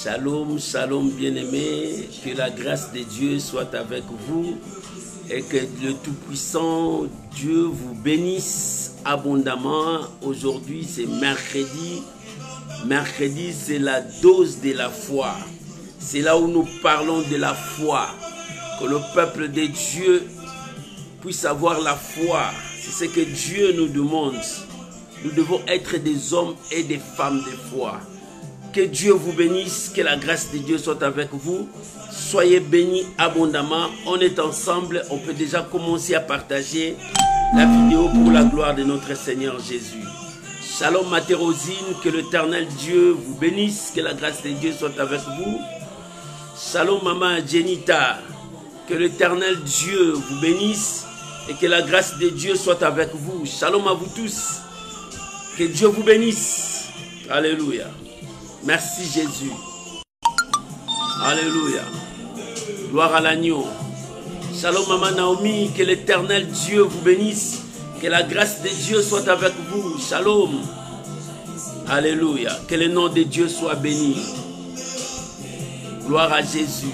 Shalom, shalom bien-aimés, que la grâce de Dieu soit avec vous et que le Tout-Puissant Dieu vous bénisse abondamment. Aujourd'hui c'est mercredi. Mercredi c'est la dose de la foi. C'est là où nous parlons de la foi. Que le peuple de Dieu puisse avoir la foi. C'est ce que Dieu nous demande. Nous devons être des hommes et des femmes de foi. Que Dieu vous bénisse, que la grâce de Dieu soit avec vous. Soyez bénis abondamment. On est ensemble. On peut déjà commencer à partager la vidéo pour la gloire de notre Seigneur Jésus. Shalom Matérosine, que l'Éternel Dieu vous bénisse, que la grâce de Dieu soit avec vous. Shalom Maman Jenita, que l'Éternel Dieu vous bénisse et que la grâce de Dieu soit avec vous. Shalom à vous tous. Que Dieu vous bénisse. Alléluia. Merci Jésus. Alléluia. Gloire à l'agneau. Shalom Maman Naomi, que l'Éternel Dieu vous bénisse. Que la grâce de Dieu soit avec vous. Shalom. Alléluia. Que le nom de Dieu soit béni. Gloire à Jésus.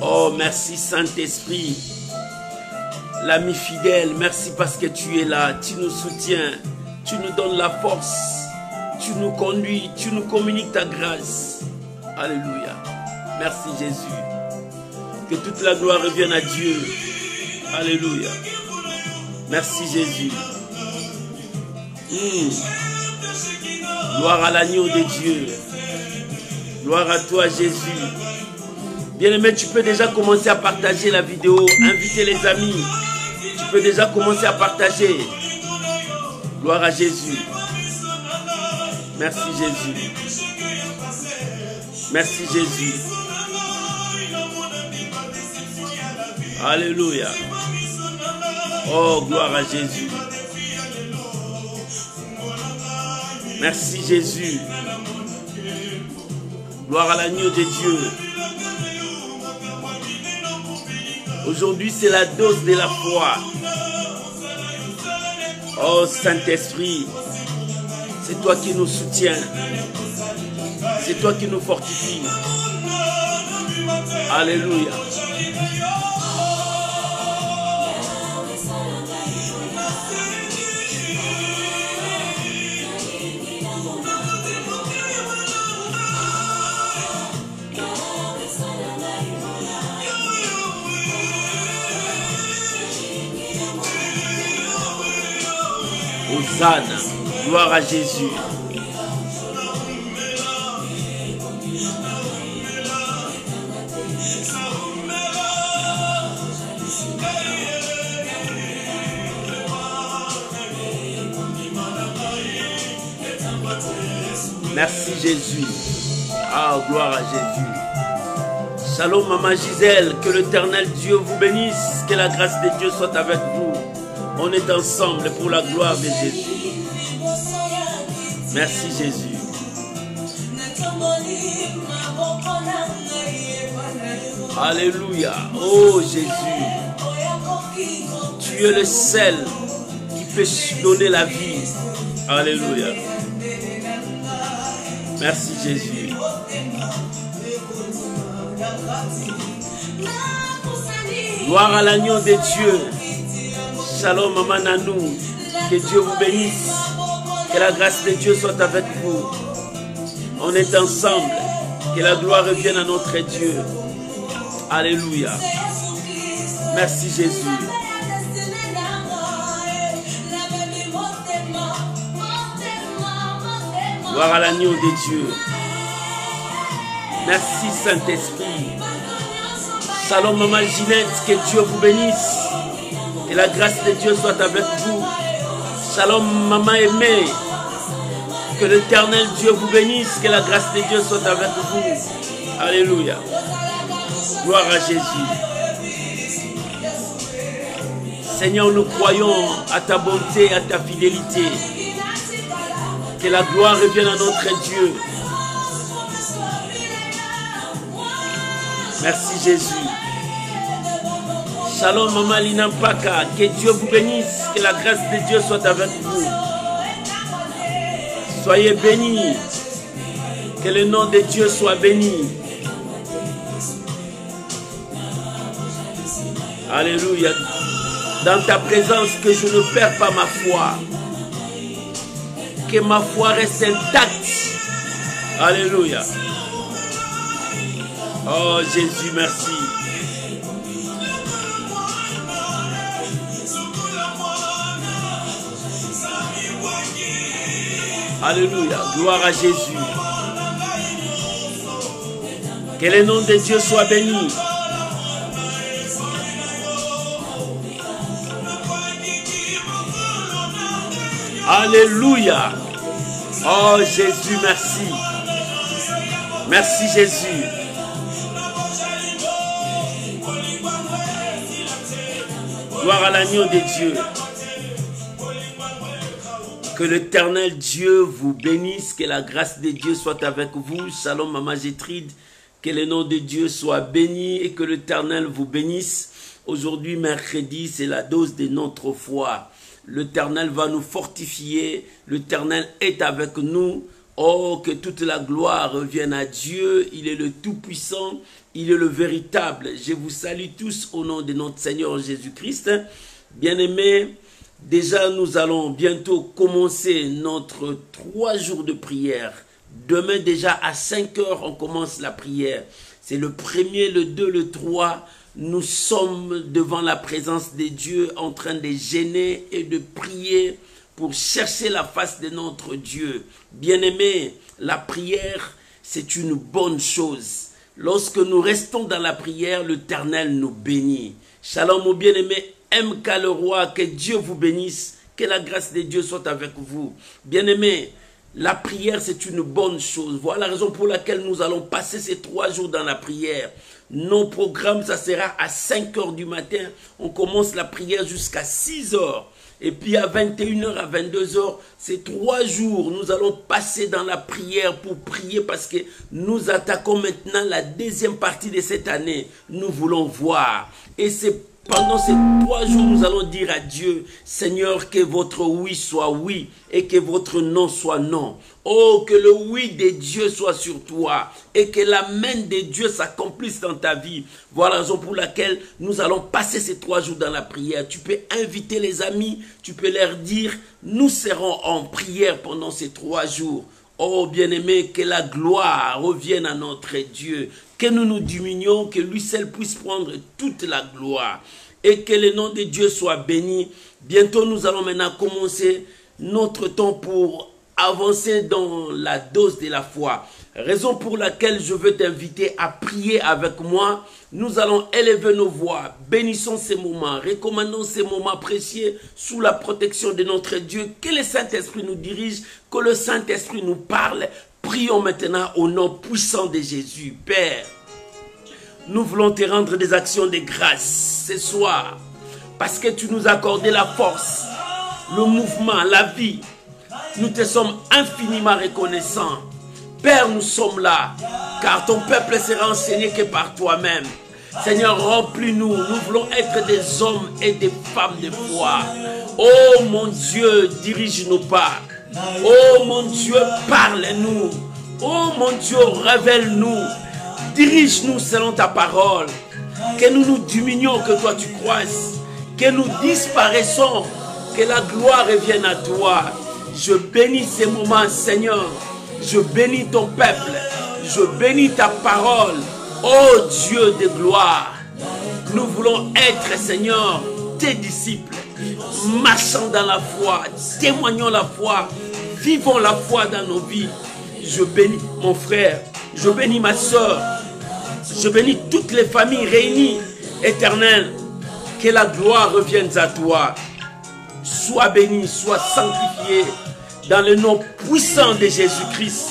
Oh, merci Saint-Esprit. L'ami fidèle, merci parce que tu es là. Tu nous soutiens. Tu nous donnes la force. Tu nous conduis, tu nous communiques ta grâce. Alléluia. Merci Jésus. Que toute la gloire revienne à Dieu. Alléluia. Merci Jésus. Gloire à l'agneau de Dieu. Gloire à toi Jésus. Bien-aimé, tu peux déjà commencer à partager la vidéo. Inviter les amis. Tu peux déjà commencer à partager. Gloire à Jésus. Merci Jésus. Merci Jésus. Alléluia. Oh, gloire à Jésus. Merci Jésus. Gloire à l'agneau de Dieu. Aujourd'hui, c'est la dose de la foi. Oh, Saint-Esprit. C'est toi qui nous soutiens. C'est toi qui nous fortifie. Alléluia. Hosanna. Gloire à Jésus. Merci Jésus. Ah, gloire à Jésus. Shalom Maman Gisèle, que l'Éternel Dieu vous bénisse, que la grâce de Dieu soit avec vous. On est ensemble pour la gloire de Jésus. Merci Jésus. Alléluia. Oh Jésus. Tu es le seul qui peut donner la vie. Alléluia. Merci Jésus. Gloire à l'agneau de Dieu. Shalom Maman Nanou. Que Dieu vous bénisse. Que la grâce de Dieu soit avec vous. On est ensemble. Que la gloire revienne à notre Dieu. Alléluia. Merci Jésus. Gloire à l'agneau de Dieu. Merci Saint-Esprit. Shalom Maman Ginette. Que Dieu vous bénisse. Que la grâce de Dieu soit avec vous. Shalom Maman aimée. Que l'Éternel Dieu vous bénisse. Que la grâce de Dieu soit avec vous. Alléluia. Gloire à Jésus. Seigneur, nous croyons à ta bonté et à ta fidélité. Que la gloire revienne à notre Dieu. Merci Jésus. Shalom Maman Lina Mpaka, que Dieu vous bénisse, que la grâce de Dieu soit avec vous. Soyez bénis. Que le nom de Dieu soit béni. Alléluia. Dans ta présence, que je ne perds pas ma foi. Que ma foi reste intacte. Alléluia. Oh Jésus, merci. Alléluia. Gloire à Jésus. Que le nom de Dieu soit béni. Alléluia. Oh Jésus, merci. Merci Jésus. Gloire à l'agneau de Dieu. Que l'Éternel Dieu vous bénisse, que la grâce de Dieu soit avec vous. Shalom Maman Gétrude, que le nom de Dieu soit béni et que l'Éternel vous bénisse. Aujourd'hui, mercredi, c'est la dose de notre foi. L'Éternel va nous fortifier, l'Éternel est avec nous. Oh, que toute la gloire revienne à Dieu, il est le Tout-Puissant, il est le véritable. Je vous salue tous au nom de notre Seigneur Jésus-Christ. Bien-aimés, déjà, nous allons bientôt commencer notre 3 jours de prière. Demain, déjà, à 5 heures, on commence la prière. C'est le 1er, le 2, le 3. Nous sommes devant la présence de Dieu en train de jeûner et de prier pour chercher la face de notre Dieu. Bien-aimés, la prière, c'est une bonne chose. Lorsque nous restons dans la prière, l'Éternel nous bénit. Shalom, mon bien-aimé. MK le roi, que Dieu vous bénisse, que la grâce de Dieu soit avec vous. Bien-aimés, la prière c'est une bonne chose. Voilà la raison pour laquelle nous allons passer ces 3 jours dans la prière. Nos programmes, ça sera à 5 heures du matin. On commence la prière jusqu'à 6 heures. Et puis à 21h, à 22h, ces 3 jours, nous allons passer dans la prière pour prier parce que nous attaquons maintenant la deuxième partie de cette année. Nous voulons voir. Et c'est pendant ces 3 jours, nous allons dire à Dieu, Seigneur, que votre oui soit oui et que votre non soit non. Oh, que le oui de Dieu soit sur toi et que la main de Dieu s'accomplisse dans ta vie. Voilà la raison pour laquelle nous allons passer ces 3 jours dans la prière. Tu peux inviter les amis, tu peux leur dire, nous serons en prière pendant ces 3 jours. Oh bien-aimé, que la gloire revienne à notre Dieu, que nous nous diminuions, que lui seul puisse prendre toute la gloire et que le nom de Dieu soit béni. Bientôt nous allons maintenant commencer notre temps pour avancer dans la dose de la foi. Raison pour laquelle je veux t'inviter à prier avec moi. Nous allons élever nos voix, bénissons ces moments, recommandons ces moments précieux sous la protection de notre Dieu. Que le Saint-Esprit nous dirige, que le Saint-Esprit nous parle. Prions maintenant au nom puissant de Jésus. Père, nous voulons te rendre des actions de grâce ce soir, parce que tu nous as accordé la force, le mouvement, la vie. Nous te sommes infiniment reconnaissants. Père, nous sommes là, car ton peuple sera enseigné que par toi-même. Seigneur, remplis-nous. Nous voulons être des hommes et des femmes de foi. Oh mon Dieu, dirige nos pas. Oh mon Dieu, parle-nous. Oh mon Dieu, révèle-nous. Dirige-nous selon ta parole. Que nous nous diminuions, que toi tu croisses. Que nous disparaissons. Que la gloire revienne à toi. Je bénis ces moments, Seigneur. Je bénis ton peuple. Je bénis ta parole. Oh Dieu de gloire. Nous voulons être, Seigneur, tes disciples. Marchons dans la foi. Témoignons la foi. Vivons la foi dans nos vies. Je bénis mon frère. Je bénis ma soeur. Je bénis toutes les familles réunies. Éternel, que la gloire revienne à toi. Sois béni, sois sanctifié. Dans le nom puissant de Jésus-Christ,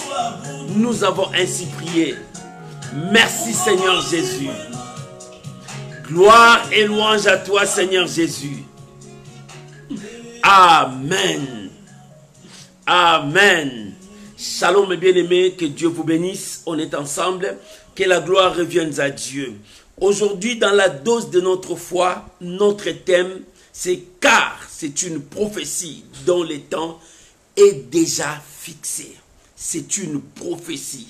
nous avons ainsi prié. Merci Seigneur Jésus. Gloire et louange à toi Seigneur Jésus. Amen. Amen. Shalom mes bien-aimés, que Dieu vous bénisse. On est ensemble. Que la gloire revienne à Dieu. Aujourd'hui, dans la dose de notre foi, notre thème, c'est car c'est une prophétie dont le temps est déjà fixé. C'est une prophétie.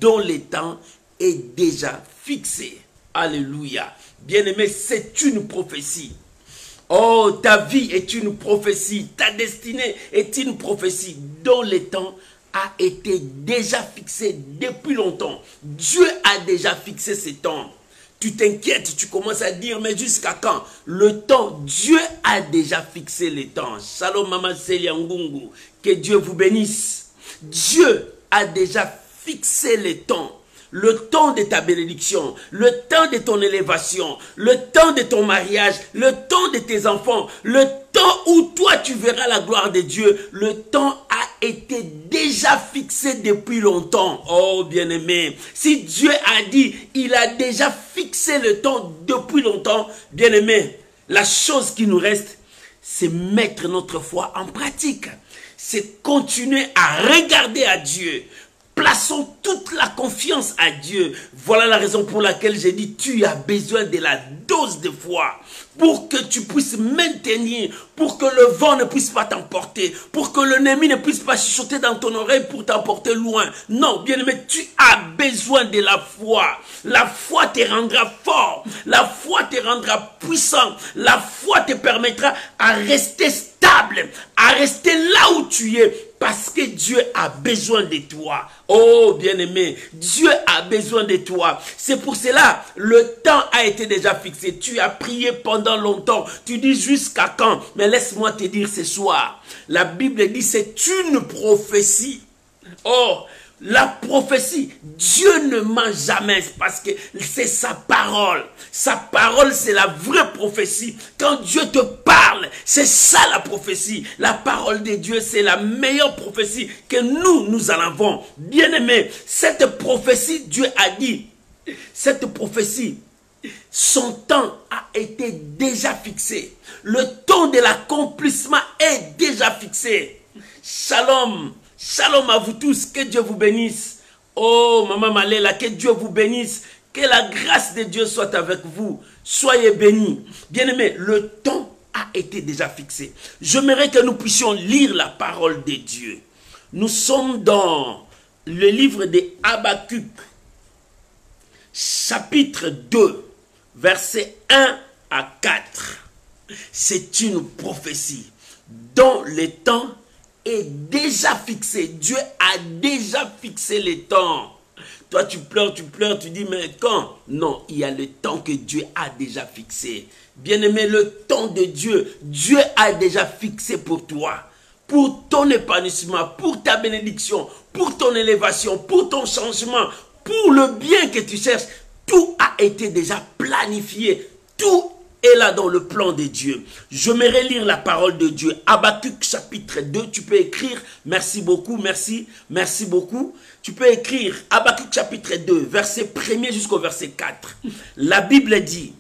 dont le temps est déjà fixé. Alléluia. Bien-aimé, c'est une prophétie. Oh, ta vie est une prophétie. Ta destinée est une prophétie dont le temps a été déjà fixé depuis longtemps. Dieu a déjà fixé ces temps. Tu t'inquiètes, tu commences à dire, mais jusqu'à quand? Le temps, Dieu a déjà fixé les temps. Shalom Mama Celia Ngungu, que Dieu vous bénisse. Dieu a déjà fixé les temps. Le temps de ta bénédiction, le temps de ton élévation, le temps de ton mariage, le temps de tes enfants, le temps où toi tu verras la gloire de Dieu, le temps a été déjà fixé depuis longtemps. Oh bien-aimé, si Dieu a dit, il a déjà fixé le temps depuis longtemps, bien-aimé, la chose qui nous reste, c'est mettre notre foi en pratique. C'est continuer à regarder à Dieu. Plaçons toute la confiance à Dieu. Voilà la raison pour laquelle j'ai dit, tu as besoin de la dose de foi pour que tu puisses maintenir, pour que le vent ne puisse pas t'emporter, pour que l'ennemi ne puisse pas chuchoter dans ton oreille pour t'emporter loin. Non, bien-aimé, tu as besoin de la foi. La foi te rendra fort, la foi te rendra puissant, la foi te permettra à rester stable, à rester là où tu es, parce que Dieu a besoin de toi. Oh bien-aimé, Dieu a besoin de toi. C'est pour cela, le temps a été déjà fixé. Tu as prié pendant longtemps. Tu dis jusqu'à quand? Mais laisse-moi te dire ce soir. La Bible dit c'est une prophétie. Oh, la prophétie, Dieu ne ment jamais parce que c'est sa parole. Sa parole, c'est la vraie prophétie. Quand Dieu te parle, c'est ça la prophétie. La parole de Dieu, c'est la meilleure prophétie que nous en avons. Bien-aimé, cette prophétie, Dieu a dit, cette prophétie, son temps a été déjà fixé. Le temps de l'accomplissement est déjà fixé. Shalom. Shalom à vous tous, que Dieu vous bénisse. Oh, Maman Malela, que Dieu vous bénisse. Que la grâce de Dieu soit avec vous. Soyez bénis. Bien-aimés, le temps a été déjà fixé. J'aimerais que nous puissions lire la parole de Dieu. Nous sommes dans le livre de Habakkuk, chapitre 2, versets 1 à 4. C'est une prophétie dont le temps est déjà fixé. Dieu a déjà fixé les temps. Toi, tu pleures, tu dis, mais quand? Non, il y a le temps que Dieu a déjà fixé. Bien-aimé, le temps de Dieu, Dieu a déjà fixé pour toi. Pour ton épanouissement, pour ta bénédiction, pour ton élévation, pour ton changement, pour le bien que tu cherches. Tout a été déjà planifié. Tout est là dans le plan de Dieu. J'aimerais lire la parole de Dieu. Habakkuk chapitre 2, tu peux écrire. Merci beaucoup, merci beaucoup. Tu peux écrire Habakkuk chapitre 2, verset 1er jusqu'au verset 4. La Bible dit,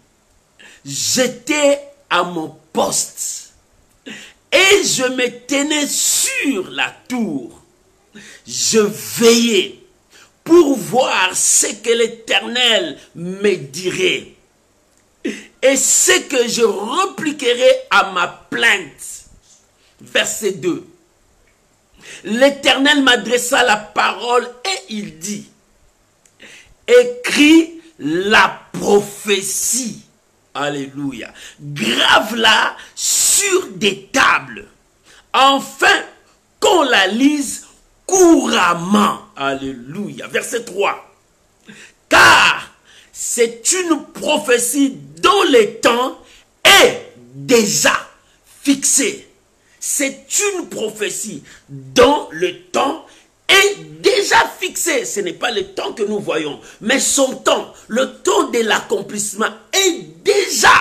j'étais à mon poste et je me tenais sur la tour. Je veillais pour voir ce que l'Éternel me dirait et ce que je repliquerai à ma plainte. Verset 2. L'Éternel m'adressa la parole et il dit, écris la prophétie. Alléluia. Grave-la sur des tables, afin qu'on la lise couramment. Alléluia. Verset 3. Car c'est une prophétie dont le temps est déjà fixé. C'est une prophétie dont le temps est déjà fixé. Ce n'est pas le temps que nous voyons, mais son temps, le temps de l'accomplissement est déjà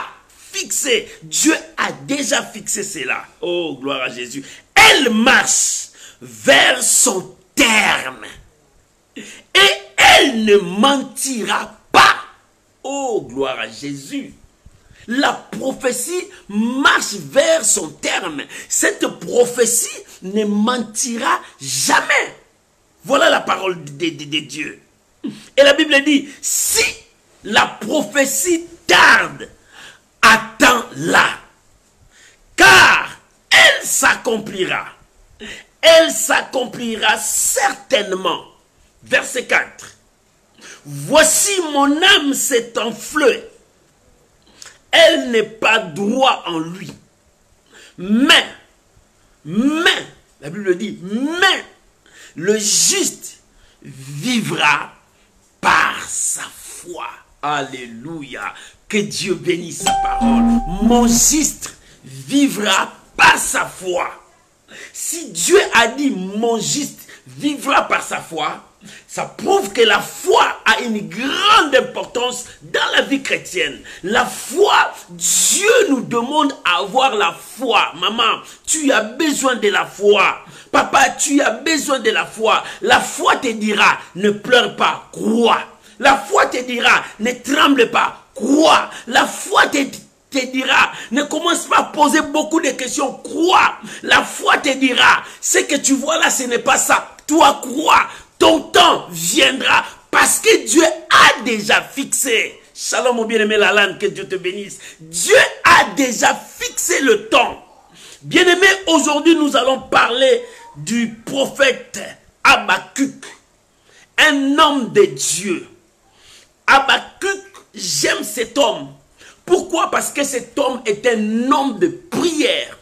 fixé. Dieu a déjà fixé cela. Oh, gloire à Jésus. Elle marche vers son terme et elle ne mentira pas. Oh, gloire à Jésus. La prophétie marche vers son terme. Cette prophétie ne mentira jamais. Voilà la parole de Dieu. Et la Bible dit, si la prophétie tarde, attends-la, car elle s'accomplira. Elle s'accomplira certainement. Verset 4. Voici mon âme s'est enflée. Elle n'est pas droit en lui. Mais, la Bible dit, mais le juste vivra par sa foi. Alléluia. Que Dieu bénisse sa parole. Mon juste vivra par sa foi. Si Dieu a dit mon juste vivra par sa foi, ça prouve que la foi a une grande importance dans la vie chrétienne. La foi, Dieu nous demande à avoir la foi. Maman, tu as besoin de la foi. Papa, tu as besoin de la foi. La foi te dira, ne pleure pas, crois. La foi te dira, ne tremble pas, crois. La foi te dira, ne commence pas à poser beaucoup de questions, crois. La foi te dira, ce que tu vois là, ce n'est pas ça. Toi, crois. Ton temps viendra parce que Dieu a déjà fixé. Shalom, mon bien-aimé Lalan, que Dieu te bénisse. Dieu a déjà fixé le temps. Bien-aimé, aujourd'hui nous allons parler du prophète Habakkuk, un homme de Dieu. Habakkuk, j'aime cet homme. Pourquoi? Parce que cet homme est un homme de prière.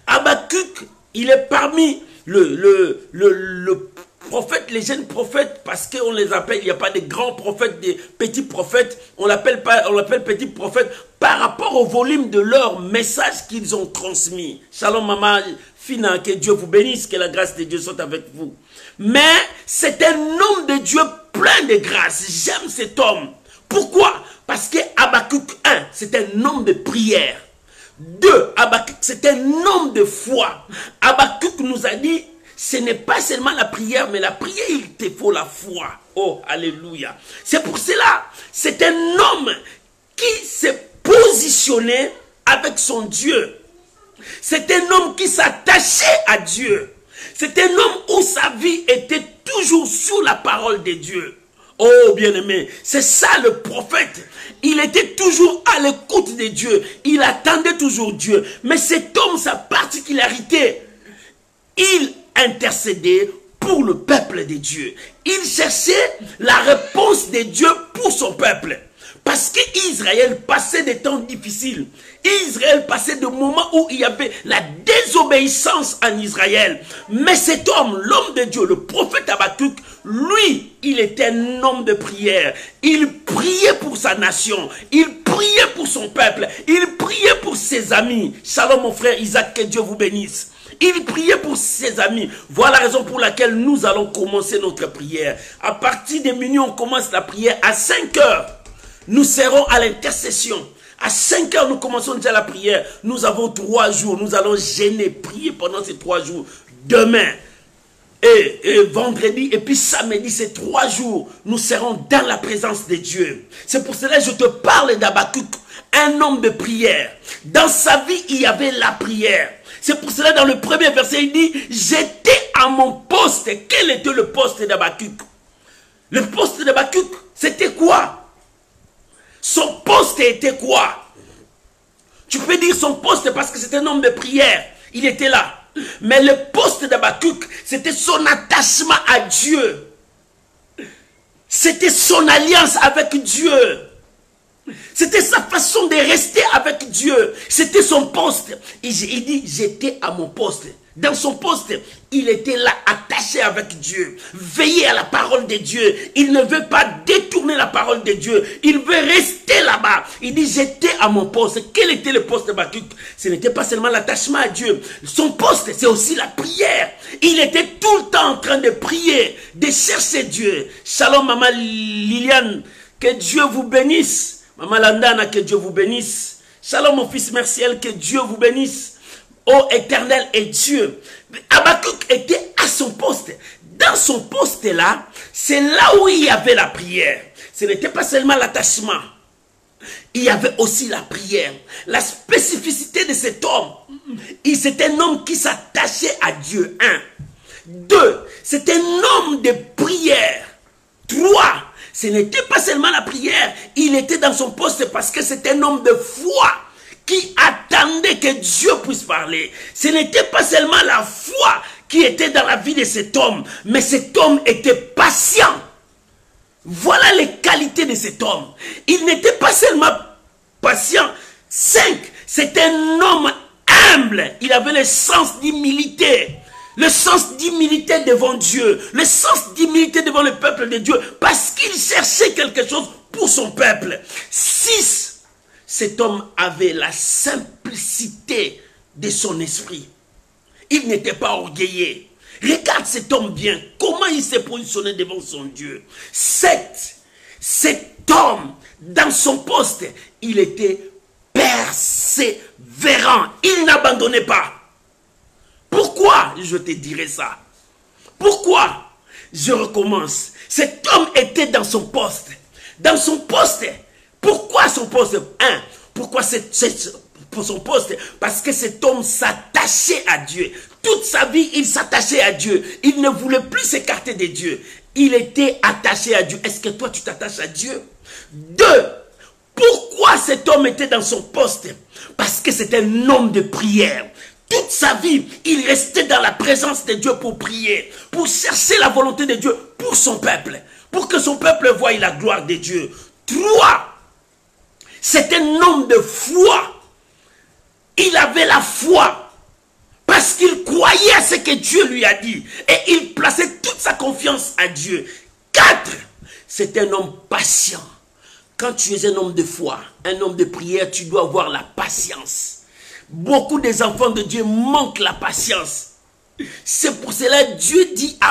Habakkuk, il est parmi le prophètes, les jeunes prophètes, parce qu'on les appelle, il n'y a pas de grands prophètes, des petits prophètes, on l'appelle petits prophètes par rapport au volume de leur message qu'ils ont transmis. Shalom maman Fina, que Dieu vous bénisse, que la grâce de Dieu soit avec vous. Mais c'est un homme de Dieu plein de grâce. J'aime cet homme. Pourquoi? Parce que Habakkuk 1, c'est un homme de prière. 2, Habakkuk, c'est un homme de foi. Habakkuk nous a dit, ce n'est pas seulement la prière, mais la prière, il te faut la foi. Oh, alléluia. C'est pour cela, c'est un homme qui s'est positionné avec son Dieu. C'est un homme qui s'attachait à Dieu. C'est un homme où sa vie était toujours sous la parole de Dieu. Oh, bien-aimé, c'est ça le prophète. Il était toujours à l'écoute de Dieu. Il attendait toujours Dieu. Mais cet homme, sa particularité, il intercédait pour le peuple de Dieu. Il cherchait la réponse de Dieu pour son peuple. Parce qu'Israël passait des temps difficiles. Israël passait des moments où il y avait la désobéissance en Israël. Mais cet homme, l'homme de Dieu, le prophète Habakkuk, lui, il était un homme de prière. Il priait pour sa nation. Il priait pour son peuple. Il priait pour ses amis. Shalom mon frère Isaac, que Dieu vous bénisse. Il priait pour ses amis. Voilà la raison pour laquelle nous allons commencer notre prière. À partir de minuit, on commence la prière. À 5 heures, nous serons à l'intercession. À 5 heures, nous commençons déjà la prière. Nous avons 3 jours. Nous allons gêner, prier pendant ces 3 jours. Demain et vendredi et puis samedi, ces 3 jours, nous serons dans la présence de Dieu. C'est pour cela que je te parle d'Habakkuk, un homme de prière. Dans sa vie, il y avait la prière. C'est pour cela dans le premier verset, il dit, j'étais à mon poste. Quel était le poste d'Habakkuk? Le poste d'Habakkuk, c'était quoi? Son poste était quoi? Tu peux dire son poste parce que c'est un homme de prière. Il était là. Mais le poste d'Habakkuk, c'était son attachement à Dieu. C'était son alliance avec Dieu. C'était sa façon de rester avec Dieu. C'était son poste. Et il dit, j'étais à mon poste. Dans son poste, il était là, attaché avec Dieu. Veillé à la parole de Dieu. Il ne veut pas détourner la parole de Dieu. Il veut rester là-bas. Il dit, j'étais à mon poste. Quel était le poste d'Habakkuk? Ce n'était pas seulement l'attachement à Dieu. Son poste, c'est aussi la prière. Il était tout le temps en train de prier, de chercher Dieu. Shalom, maman Liliane. Que Dieu vous bénisse. Maman Landana, que Dieu vous bénisse. Shalom, mon fils Merciel, que Dieu vous bénisse. Ô éternel et Dieu. Habakkuk était à son poste. Dans son poste là, c'est là où il y avait la prière. Ce n'était pas seulement l'attachement. Il y avait aussi la prière. La spécificité de cet homme, c'est un homme qui s'attachait à Dieu. 1. 2. C'est un homme de prière. 3. Ce n'était pas seulement la prière. Il était dans son poste parce que c'est un homme de foi qui attendait que Dieu puisse parler. Ce n'était pas seulement la foi qui était dans la vie de cet homme. Mais cet homme était patient. Voilà les qualités de cet homme. Il n'était pas seulement patient. 5. C'était un homme humble. Il avait le sens d'humilité. Le sens d'humilité devant Dieu. Le sens d'humilité devant le peuple de Dieu. Parce qu'il cherchait quelque chose pour son peuple. 6. Cet homme avait la simplicité de son esprit. Il n'était pas orgueilleux. Regarde cet homme bien. Comment il s'est positionné devant son Dieu. 7. Cet homme, dans son poste, il était persévérant. Il n'abandonnait pas. Pourquoi je te dirai ça? Pourquoi? Je recommence. Cet homme était dans son poste. Dans son poste. Pourquoi son poste? 1. Pourquoi pour son poste? Parce que cet homme s'attachait à Dieu. Toute sa vie, il s'attachait à Dieu. Il ne voulait plus s'écarter de Dieu. Il était attaché à Dieu. Est-ce que toi, tu t'attaches à Dieu? 2. Pourquoi cet homme était dans son poste? Parce que c'était un homme de prière. Toute sa vie, il restait dans la présence de Dieu pour prier, pour chercher la volonté de Dieu pour son peuple, pour que son peuple voie la gloire de Dieu. 3. C'est un homme de foi. Il avait la foi parce qu'il croyait à ce que Dieu lui a dit et il plaçait toute sa confiance à Dieu. 4. C'est un homme patient. Quand tu es un homme de foi, un homme de prière, tu dois avoir la patience. Beaucoup des enfants de Dieu manquent la patience. C'est pour cela que Dieu dit à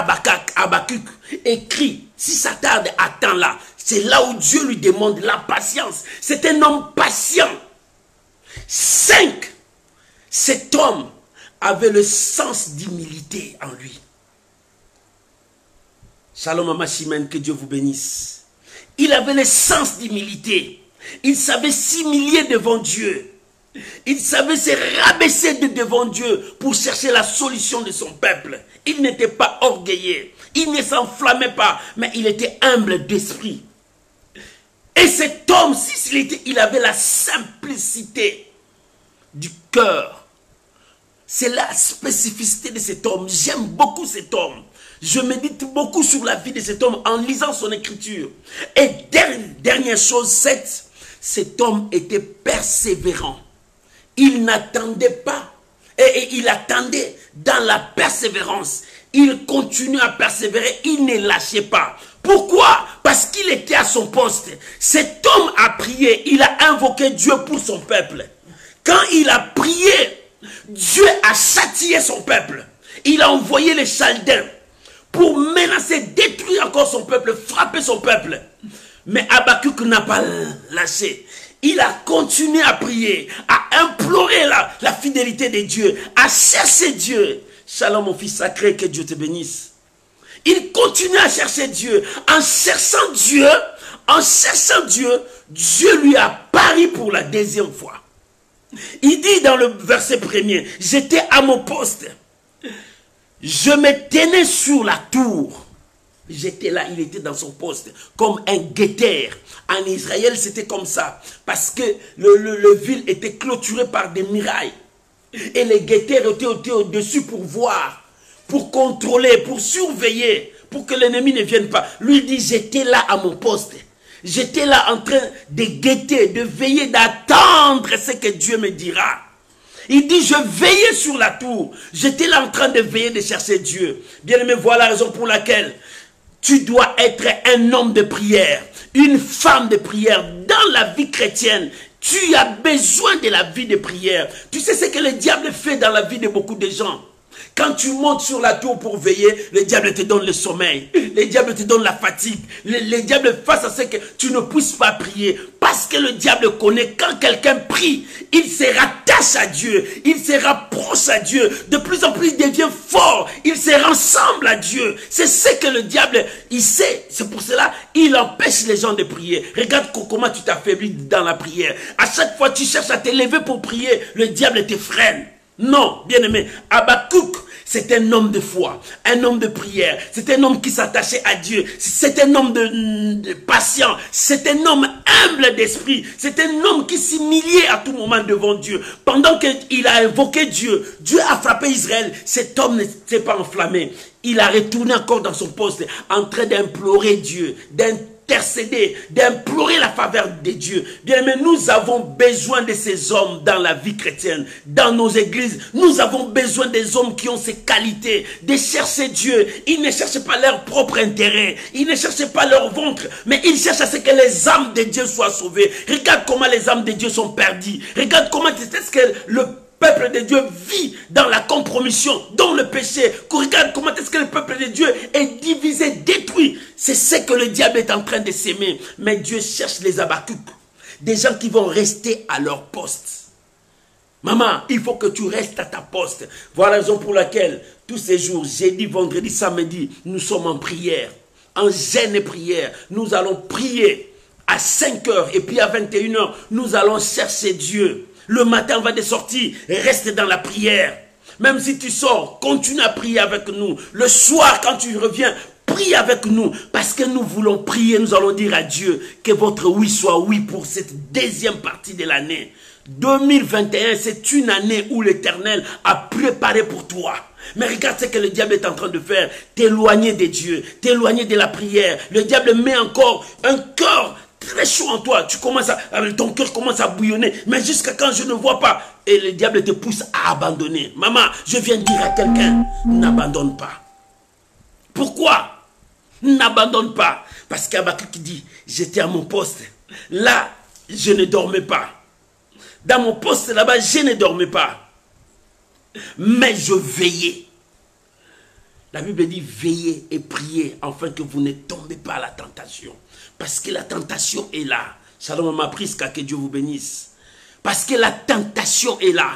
Habakkuk, écris, si ça tarde, attends-là. C'est là où Dieu lui demande la patience. C'est un homme patient. 5. Cet homme avait le sens d'humilité en lui. Shalom Mama Chimène, que Dieu vous bénisse. Il avait le sens d'humilité. Il savait s'humilier devant Dieu. Il savait se rabaisser devant Dieu pour chercher la solution de son peuple. Il n'était pas orgueilleux. Il ne s'enflammait pas, mais il était humble d'esprit. Et cet homme, il avait la simplicité du cœur. C'est la spécificité de cet homme. J'aime beaucoup cet homme. Je médite beaucoup sur la vie de cet homme en lisant son écriture. Et dernière chose, 7, cet homme était persévérant. Il n'attendait pas. Et il attendait dans la persévérance. Il continuait à persévérer. Il ne lâchait pas. Pourquoi? Parce qu'il était à son poste. Cet homme a prié. Il a invoqué Dieu pour son peuple. Quand il a prié, Dieu a châtié son peuple. Il a envoyé les Chaldéens pour menacer, détruire encore son peuple, frapper son peuple. Mais Habakkuk n'a pas lâché. Il a continué à prier, à implorer la fidélité de Dieu, à chercher Dieu. Shalom mon fils sacré, que Dieu te bénisse. Il continue à chercher Dieu. En cherchant Dieu, Dieu lui a paru pour la deuxième fois. Il dit dans le verset premier, j'étais à mon poste. Je me tenais sur la tour. J'étais là, il était dans son poste, comme un guetteur. En Israël, c'était comme ça. Parce que le ville était clôturé par des murailles. Et les guetteurs étaient au-dessus pour voir, pour contrôler, pour surveiller, pour que l'ennemi ne vienne pas. Lui dit, j'étais là à mon poste. J'étais là en train de guetter, de veiller, d'attendre ce que Dieu me dira. Il dit, je veillais sur la tour. J'étais là en train de veiller, de chercher Dieu. Bien-aimé, voilà la raison pour laquelle tu dois être un homme de prière, une femme de prière dans la vie chrétienne. Tu as besoin de la vie de prière. Tu sais ce que le diable fait dans la vie de beaucoup de gens. Quand tu montes sur la tour pour veiller, le diable te donne le sommeil. Le diable te donne la fatigue. Le diable face à ce que tu ne puisses pas prier. Parce que le diable connaît quand quelqu'un prie, il se rattache à Dieu. Il se rapproche à Dieu. De plus en plus, il devient fort. Il se rassemble à Dieu. C'est ce que le diable, il sait. C'est pour cela, il empêche les gens de prier. Regarde comment tu t'affaiblis dans la prière. À chaque fois, tu cherches à te lever pour prier, le diable te freine. Non, bien-aimé, Habakkuk, C'est un homme de foi, un homme de prière. C'est un homme qui s'attachait à Dieu. C'est un homme de patient. C'est un homme humble d'esprit. C'est un homme qui s'humiliait à tout moment devant Dieu. Pendant qu'il a invoqué Dieu, Dieu a frappé Israël. Cet homme ne s'est pas enflammé. Il a retourné encore dans son poste en train d'implorer Dieu, d'intercéder, d'implorer la faveur de Dieu. Bien, mais nous avons besoin de ces hommes dans la vie chrétienne, dans nos églises. Nous avons besoin des hommes qui ont ces qualités, de chercher Dieu. Ils ne cherchent pas leur propre intérêt, ils ne cherchent pas leur ventre, mais ils cherchent à ce que les âmes de Dieu soient sauvées. Regarde comment les âmes de Dieu sont perdues. Regarde comment est-ce que le peuple de Dieu vit dans la compromission, dans le péché. Regarde comment est-ce que le peuple de Dieu est divisé, détruit. C'est ce que le diable est en train de s'aimer. Mais Dieu cherche les Habakkuk, des gens qui vont rester à leur poste. Maman, il faut que tu restes à ta poste. Voilà la raison pour laquelle tous ces jours, jeudi, vendredi, samedi, nous sommes en prière, en jeûne et prière. Nous allons prier à 5 heures et puis à 21 heures, nous allons chercher Dieu. Le matin, on va de sortir, reste dans la prière. Même si tu sors, continue à prier avec nous. Le soir, quand tu reviens, prie avec nous. Parce que nous voulons prier, nous allons dire à Dieu que votre oui soit oui pour cette deuxième partie de l'année. 2021, c'est une année où l'Éternel a préparé pour toi. Mais regarde ce que le diable est en train de faire. T'éloigner de Dieu, t'éloigner de la prière. Le diable met encore un cœur très chaud en toi, ton cœur commence à bouillonner, mais jusqu'à quand je ne vois pas, et le diable te pousse à abandonner. Maman, je viens dire à quelqu'un, n'abandonne pas. Pourquoi? N'abandonne pas. Parce qu'Habakkuk dit, j'étais à mon poste, là, je ne dormais pas. Dans mon poste là-bas, je ne dormais pas. Mais je veillais. La Bible dit, veillez et priez, afin que vous ne tombez pas à la tentation. Parce que la tentation est là. Shalom ma Priska, que Dieu vous bénisse. Parce que la tentation est là.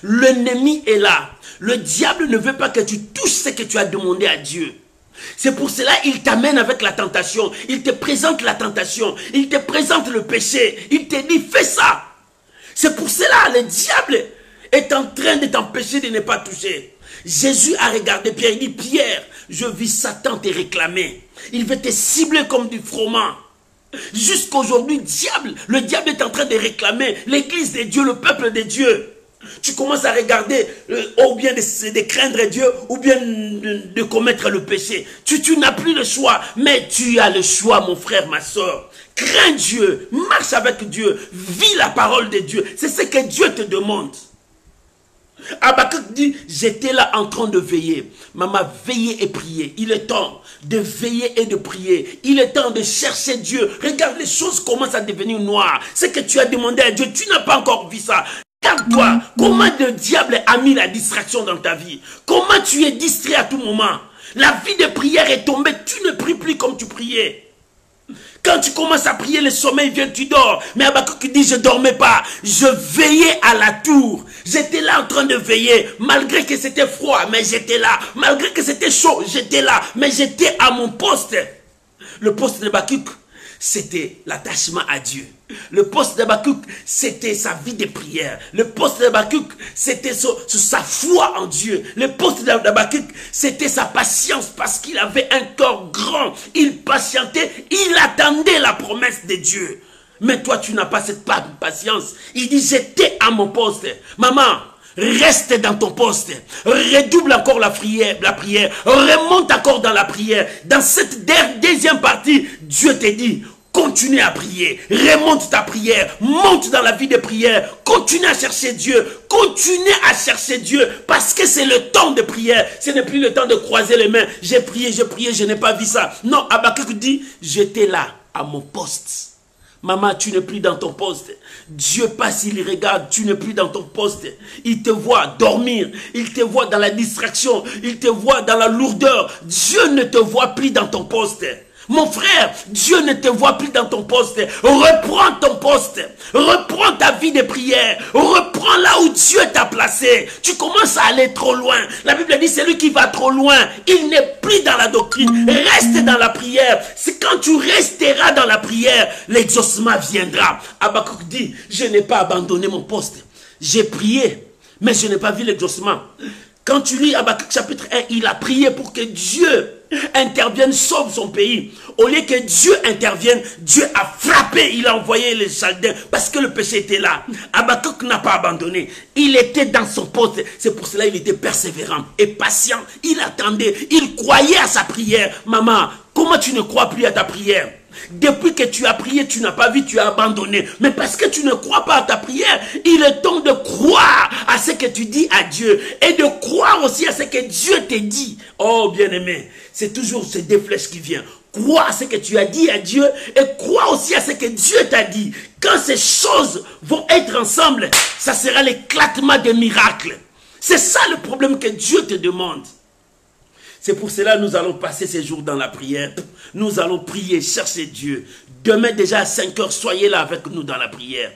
L'ennemi est là. Le diable ne veut pas que tu touches ce que tu as demandé à Dieu. C'est pour cela qu'il t'amène avec la tentation. Il te présente la tentation. Il te présente le péché. Il te dit, fais ça. C'est pour cela le diable est en train de t'empêcher de ne pas toucher. Jésus a regardé Pierre. Il dit, Pierre, je vis Satan te réclamer. Il veut te cibler comme du froment. Jusqu'aujourd'hui, le diable est en train de réclamer l'église de Dieu, le peuple de Dieu. Tu commences à regarder, ou bien de craindre Dieu, ou bien de commettre le péché. Tu n'as plus le choix, mais tu as le choix, mon frère, ma soeur. Crains Dieu, marche avec Dieu, vis la parole de Dieu. C'est ce que Dieu te demande. Habakkuk dit, j'étais là en train de veiller. Maman, veillez et priez. Il est temps de veiller et de prier. Il est temps de chercher Dieu. Regarde, les choses commencent à devenir noires. Ce que tu as demandé à Dieu, tu n'as pas encore vu ça. Regarde-toi, comment le diable a mis la distraction dans ta vie. Comment tu es distrait à tout moment. La vie de prière est tombée, tu ne pries plus comme tu priais. Quand tu commences à prier, le sommeil vient, tu dors. Mais Habakkuk dit, je ne dormais pas. Je veillais à la tour. J'étais là en train de veiller. Malgré que c'était froid, mais j'étais là. Malgré que c'était chaud, j'étais là. Mais j'étais à mon poste. Le poste d'Habakkuk, c'était l'attachement à Dieu. Le poste d'Habakkuk, c'était sa vie de prière. Le poste d'Habakkuk, c'était sa foi en Dieu. Le poste d'Habakkuk, c'était sa patience parce qu'il avait un corps grand. Il patientait, il attendait la promesse de Dieu. Mais toi, tu n'as pas cette patience. Il dit, j'étais à mon poste. Maman, reste dans ton poste. Redouble encore la prière. Remonte encore dans la prière. Dans cette deuxième partie, Dieu te dit, continue à prier, remonte ta prière, monte dans la vie de prière, continue à chercher Dieu, continue à chercher Dieu, parce que c'est le temps de prière, ce n'est plus le temps de croiser les mains, j'ai prié, je n'ai pas vu ça. Non, Habakkuk dit, j'étais là, à mon poste. Maman, tu n'es plus dans ton poste. Dieu passe, il regarde, tu n'es plus dans ton poste. Il te voit dormir, il te voit dans la distraction, il te voit dans la lourdeur. Dieu ne te voit plus dans ton poste. Mon frère, Dieu ne te voit plus dans ton poste. Reprends ton poste. Reprends ta vie de prière. Reprends là où Dieu t'a placé. Tu commences à aller trop loin. La Bible dit, celui qui va trop loin, il n'est plus dans la doctrine. Reste dans la prière. C'est quand tu resteras dans la prière, l'exaucement viendra. Habakkuk dit, je n'ai pas abandonné mon poste. J'ai prié, mais je n'ai pas vu l'exaucement. Quand tu lis Habakkuk chapitre 1, il a prié pour que Dieu intervienne, sauve son pays. Au lieu que Dieu intervienne, Dieu a frappé, il a envoyé les Chaldéens parce que le péché était là. Habakkuk n'a pas abandonné. Il était dans son poste. C'est pour cela qu'il était persévérant et patient. Il attendait, il croyait à sa prière. Maman, comment tu ne crois plus à ta prière? Depuis que tu as prié, tu n'as pas vu, tu as abandonné. Mais parce que tu ne crois pas à ta prière, il est temps de croire à ce que tu dis à Dieu. Et de croire aussi à ce que Dieu te dit. Oh bien-aimé, c'est toujours ces deux flèches qui viennent. Crois à ce que tu as dit à Dieu et crois aussi à ce que Dieu t'a dit. Quand ces choses vont être ensemble, ça sera l'éclatement des miracles. C'est ça le problème que Dieu te demande. C'est pour cela que nous allons passer ces jours dans la prière. Nous allons prier, chercher Dieu. Demain déjà à 5 heures, soyez là avec nous dans la prière.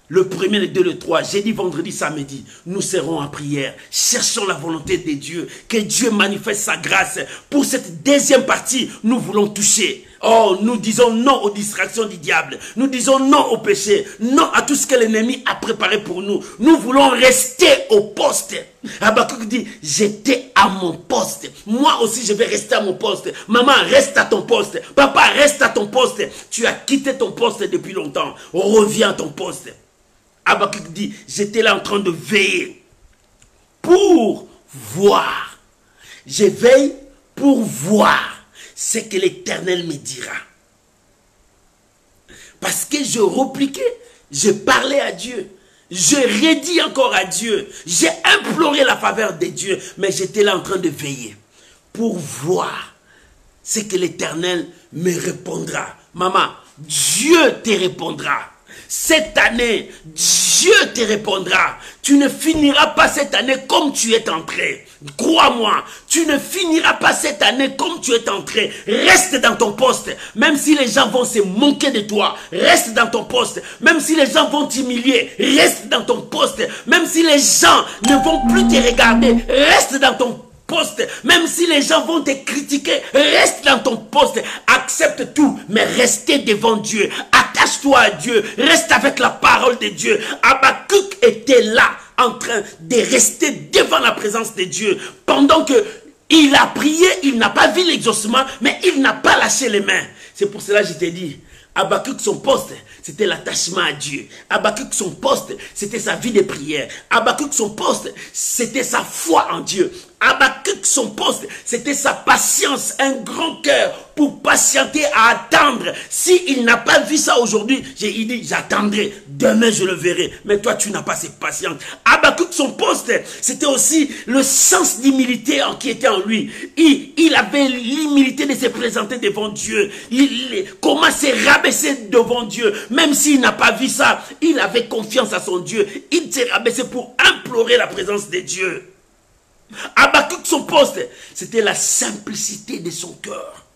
Le 1er, le 2, le 3, jeudi, vendredi, samedi, nous serons en prière. Cherchons la volonté de Dieu. Que Dieu manifeste sa grâce. Pour cette deuxième partie, nous voulons toucher. Oh, nous disons non aux distractions du diable. Nous disons non au péché. Non à tout ce que l'ennemi a préparé pour nous. Nous voulons rester au poste. Habakkuk dit, j'étais à mon poste. Moi aussi, je vais rester à mon poste. Maman, reste à ton poste. Papa, reste à ton poste. Tu as quitté ton poste depuis longtemps. Reviens à ton poste. Habakkuk dit, j'étais là en train de veiller pour voir. Je veille pour voir ce que l'Éternel me dira. Parce que je repliquais, je parlais à Dieu. Je redis encore à Dieu. J'ai imploré la faveur de Dieu. Mais j'étais là en train de veiller pour voir ce que l'Éternel me répondra. Maman, Dieu te répondra. Cette année, Dieu te répondra. Tu ne finiras pas cette année comme tu es entré. Crois-moi, tu ne finiras pas cette année comme tu es entré. Reste dans ton poste. Même si les gens vont se moquer de toi, reste dans ton poste. Même si les gens vont t'humilier, reste dans ton poste. Même si les gens ne vont plus te regarder, reste dans ton poste. Même si les gens vont te critiquer, reste dans ton poste. Accepte tout, mais restez devant Dieu. Attache-toi à Dieu. Reste avec la parole de Dieu. Habakkuk était là, en train de rester devant la présence de Dieu. Pendant que il a prié, il n'a pas vu l'exaucement, mais il n'a pas lâché les mains. C'est pour cela que je t'ai dit, Habakkuk, son poste, c'était l'attachement à Dieu. Habakkuk, son poste, c'était sa vie de prière. Habakkuk, son poste, c'était sa foi en Dieu. Habakkuk, son poste, c'était sa patience, un grand cœur pour patienter à attendre. S'il n'a pas vu ça aujourd'hui, il dit, j'attendrai, demain je le verrai. Mais toi, tu n'as pas cette patience. Habakkuk, son poste, c'était aussi le sens d'humilité qui était en lui. Il avait l'humilité de se présenter devant Dieu. Comment se rabaisser devant Dieu. Même s'il n'a pas vu ça, il avait confiance à son Dieu. Il s'est rabaissé pour implorer la présence de Dieu. Habakkuk, son poste, c'était la simplicité de son cœur.